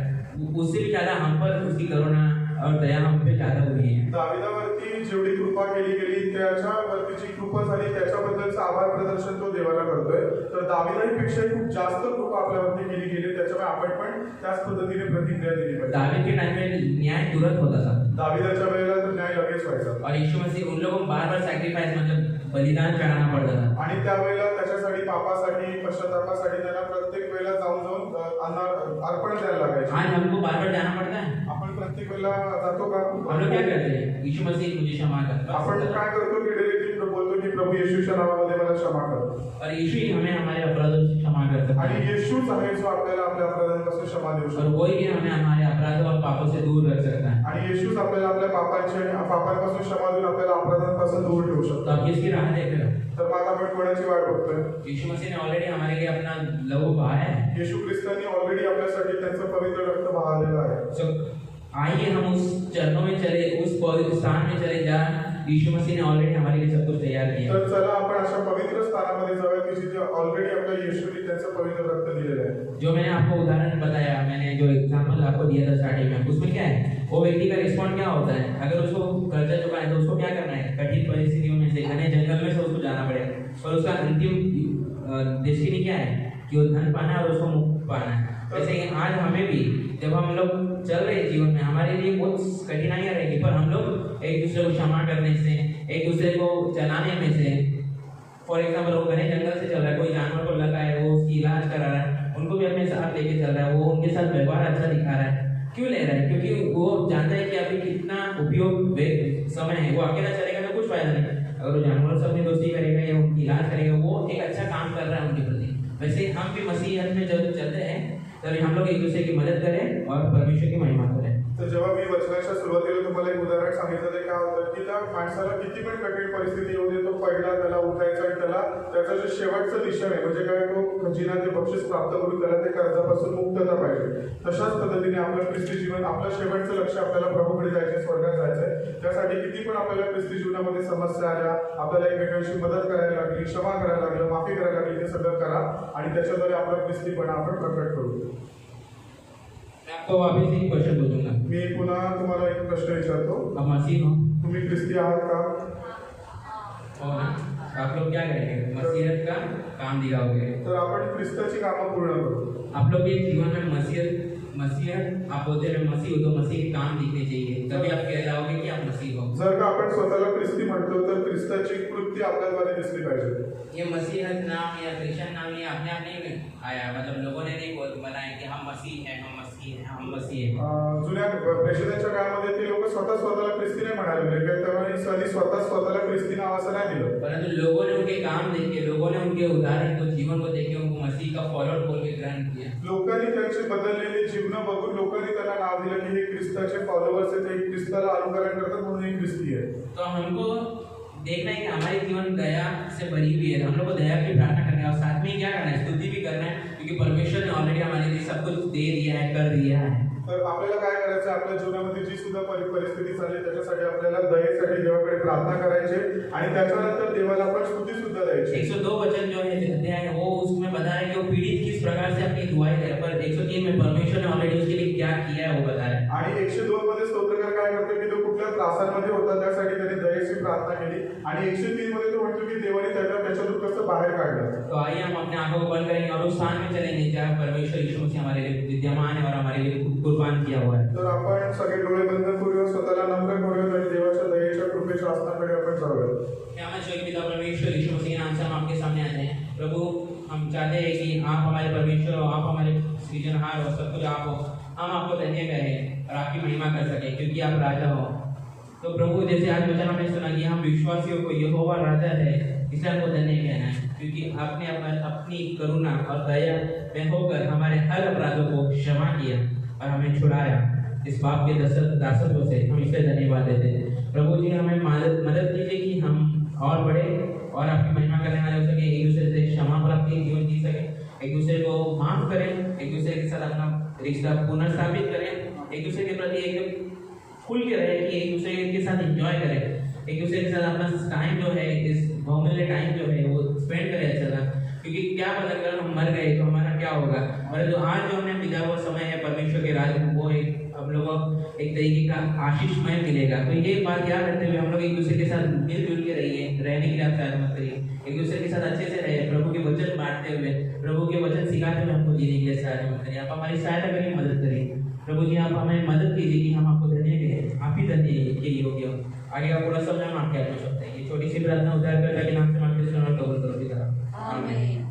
उससे भी ज्यादा हम पर उसकी करुणा और दया हम पे ज्यादा हुई है. दाविदावरती जेवढी कृपा केली गेली, त्याच्यावरती जी कृपा झाली त्याच्याबद्दलचं आभार प्रदर्शन तो देवाला करतोय. तर दाविदाहीपेक्षा खूप जास्त कृपा आपल्यावरती केली गेली, त्याच्यामुळे आपण पण त्याच पद्धतीने प्रतिक्रिया दिली पाहिजे. दावीद के टाइम में न्याय तुरंत होता था, दाविदाच्या वेळेला तर न्याय लगेच व्हायचा और यीशु मसीह उन लोगों को बार बार सैक्रिफाइस मतलब बलिदान चढ़ाना पड़ता था. आणि त्यावेळेला त्याच्यासाठी पापासाठी पश्चातापासाठी त्याला प्रत्येक वेळेला जाऊन अर्पण द्यायला लागायचे. आज हमको बार बार जाना पड़ता है. आपण प्रत्येक वेळेला जातो का? हम लोग क्या करते हैं? यीशु मसीह मुझे क्षमा कर. आपण काय करतो की डायरेक्टली बोलतो की प्रभू येशूच्या नावामध्ये मला क्षमा कर. और यीशु ही हमें हमारे अपराधों से क्षमा कर सकता आणि है, येशूच आहे जो आपल्याला आपल्या अपराधांपासून क्षमा देऊ और शकतो. वही हमें हमारे अपराधों और पापों से दूर रख सकता है. आणि येशूच आपल्याला आपल्या पापांपासून क्षमा देऊन आपल्याला अपराधांपासून दूर ठेवू तो शकतो. आप किसकी राह देख रहे हो? तर मग आपण कोणाची वाट बघतोय? यीशु मसीह ने ऑलरेडी हमारे लिए अपना लहू बहाया है. येशू ख्रिस्तांनी ऑलरेडी आपल्यासाठी त्यांचं पवित्र रक्त बहालेलं आहे. So, आइए हम उस चरणों में चले, उस पवित्र स्थान में चले जहाँ यीशु मसीह ने ऑलरेडी हमारे लिए सब कुछ तैयार किया. तर चला आपण अशा पवित्र स्थानामध्ये जाऊया की जिथे ऑलरेडी आपल्या येशूने त्यांचं पवित्र रक्त दिलेलं आहे. जो मैंने आपको उदाहरण बताया, मैंने जो एग्जाम्पल आपको दिया था स्टार्टिंग में, उसमें क्या है, वो व्यक्ति का रिस्पॉन्ड क्या होता है? अगर उसको कर्जा चुकाना है तो उसको क्या करना है? कठिन परिस्थितियों में से, घने जंगल में से उसको जाना पड़ेगा, और उसका अंतिम डेस्टिनी क्या है कि वो धन पाना है और उसको मुक्त पाना है. वैसे ही आज हमें भी जब हम लोग चल रहे हैं जीवन में, हमारे लिए बहुत कठिनाइयां रहेगी, पर हम लोग एक दूसरे को क्षमा करने से, एक दूसरे को चलाने में से, फॉर एग्जाम्पल वो घने जंगल से चल रहा है, कोई जानवर को लगा है, वो उसकी इलाज करा रहा है, उनको भी अपने साथ लेके चल रहा है, वो उनके साथ व्यवहार अच्छा दिखा रहा है. क्यों ले रहा है? क्योंकि वो जानता है कि अभी कितना उपयोग समय है. वो अकेला चलेगा तो कुछ फायदा नहीं, अगर वो जानवरों से अपनी दोस्ती करेगा या उनकी इलाज करेगा, वो एक अच्छा काम कर रहा है उनके प्रति. वैसे हम भी मसीहत में जब चलते हैं तभी हम लोग एक दूसरे की मदद करें और परमेश्वर की महिमा करें. तर जेव्हा मी वचनाच्या सुरुवातीला तुम्हाला एक उदाहरण सांगितलं, ते काय होतं की त्या माणसाला किती पण कठीण परिस्थिती येऊ दे, तो पडला, त्याला उठायचा आणि त्याला त्याचं जे शेवटचं मिशन आहे, म्हणजे काय, तो खजिना ते बक्षीस प्राप्त करून त्याला ते कर्जापासून मुक्तता पाहिजे. तशाच पद्धतीने आपलं ख्रिस्ती जीवन, आपलं शेवटचं लक्ष आपल्याला प्रभूकडे जायचं, स्वर्गात जायचंय. त्यासाठी किती पण आपल्याला ख्रिस्ती जीवनामध्ये समस्या आल्या, आपल्याला एकमेकांशी मदत करायला लागली, क्षमा करायला लागलं, माफी करायला लागली, ते सगळं करा आणि त्याच्याद्वारे आपला ख्रिस्तीपणा आपण प्रकट करू. मैं आपको वापस एक क्वेश्चन पूछूंगा. मी पुन्हा तुम्हाला एक प्रश्न विचारतो. आप मसीह हो? तुम्ही ख्रिस्ती आहात का? हो ना? आप लोग क्या करेंगे? मसीहत का काम दिखाओगे. तर आपण ख्रिस्ताची कामं पूर्ण करू. आप लोग के जीवन में मसीहत आप बोलते हैं मसीह हो, तो मसीह के काम दिखने चाहिए, तभी आप कहलाओगे कि आप मसीह हो. जर का आपण स्वतःला ख्रिस्ती म्हणतो तर ख्रिस्ताची कृती आपल्याद्वारे दिसली पाहिजे. ये मसीहत नाम या क्रिश्चियन नाम ये अपने आप नहीं आया, मतलब लोगों ने नहीं बनाया कि हम मसीह हैं, हम मसीह हैं, हम मसीह हैं. जुन्या प्रेषितांच्या काळामध्ये ते लोक स्वतःला ख्रिस्ती नाही म्हणाले, त्यामुळे स्वतःला ख्रिस्ती नाव असं नाही दिलं. परंतु लोगों ने उनके काम देख के, लोगों ने उनके उदाहरण को, जीवन को देख के उनको मसीह का फॉलोअर बोल के ग्रहण किया. लोकांनी त्यांचे बदललेले जीवन बघून लोकांनी त्याला नाव दिलं की हे ख्रिस्ताचे फॉलोअर्स आहेत, हे ख्रिस्ताला अनुकरण करतात म्हणून हे ख्रिस्ती आहे. तो हमको देखना है कि हमारी जीवन दया से भरी हुई है. हम लोग को दया की प्रार्थना करना है और साथ में क्या करना है? स्तुति भी करना है, क्योंकि परमेश्वर ने ऑलरेडी हमारे लिए सब कुछ दे दिया है, कर दिया है. तर आपल्याला काय करायचं, आपल्या जीवनामध्ये जी सुद्धा परिस्थिती चालली त्याच्यासाठी आपल्याला दयेसाठी देवाकडे प्रार्थना करायची आणि त्याच्यानंतर देवाला आपण स्तुती सुद्धा द्यायची. 102 वचन जो है वो उसमें बता रहा है कि वो पीड़ित किस प्रकार से अपनी दुआएं दे, पर 103 में परमेश्वर ने ऑलरेडी उसके लिए क्या किया है वो बता रहा है. आणि 102 मध्ये स्तोत्रकार काय करतो की तो कुठल्या त्रासांमध्ये होता, त्यासाठी त्याने दयेची प्रार्थना केली आणि 103 मध्ये तो म्हणतो की देवाने त्याच्यातून कसं बाहेर काढलं. तो आइए हम अपने आंखों को बंद करेंगे और उस स्थान में चलेंगे जहाँ परमेश्वर यीशु मसीह हमारे लिए विद्यमान है और हमारे लिए कुर्बान किया हुआ है. तर आपण सगळे डोळे बंद करूया, स्वतःला नम्र करूया आणि देवाच्या दयेच्या कृपेच्या आस्थानाकडे आपण जाऊया. पिता परमेश्वर यीशु मसीह के नाम से हम आपके सामने आते हैं. प्रभु, हम चाहते हैं कि आप हमारे परमेश्वर हो, आप हमारे सृजनहार हो, सब कुछ आप हो. हम आपको धन्य करें और आपकी महिमा कर सकें, क्योंकि आप राजा हो. तो प्रभु, जैसे आज वचन हमने सुना कि हम विश्वासियों को यहोवा राजा है, इसलिए हमको धन्य कहना है, क्योंकि आपने अपनी करुणा और दया में होकर हमारे हर अपराधों को क्षमा किया और हमें छुड़ाया. इस पाप के दासत्व से हम इसलिए धन्यवाद देते हैं। प्रभु जी हमें मदद कीजिए कि हम और बढ़े और आपकी महिमा करने वाले हो सके, एक दूसरे से क्षमा प्राप्ति जीवन जी सके, एक दूसरे को माफ करें, एक दूसरे के साथ अपना रिश्ता पुनर्स्थापित करें, एक दूसरे के प्रति एकदम खुल के रहे कि एक दूसरे के साथ एंजॉय करें, एक दूसरे के साथ अपना टाइम जो है, इस बहुमूल्य टाइम जो है वो स्पेंड करें अच्छा सा। क्योंकि क्या पता अगर हम मर गए तो हमारा क्या होगा, और जो आज जो हमने बिता हुआ समय है परमेश्वर के राज्य में वो एक हम लोगों को एक तरीके का आशीषमय मिलेगा। तो ये बात याद रखते हुए हम लोग एक दूसरे के साथ मिलजुल के रहिए, रहने के लिए आप शायद मत करिए, एक दूसरे के साथ अच्छे से रहे, प्रभु के वचन बांटते हुए, प्रभु के वचन सिखाते हुए हमको जीने के लिए सहायता मत करिए। आप हमारी सहायता करिए, मदद करिए प्रभु जी, आप हमें मदद कीजिए कि हम आपको धन्य करें, आप ही धन्य के योग्य हो। आगे का पूरा समय हम आपके हाथ में सौंपते हैं। ये छोटी सी प्रार्थना उद्धारकर्ता के नाम से मांगते हैं, कबूल करो पिता। आमीन।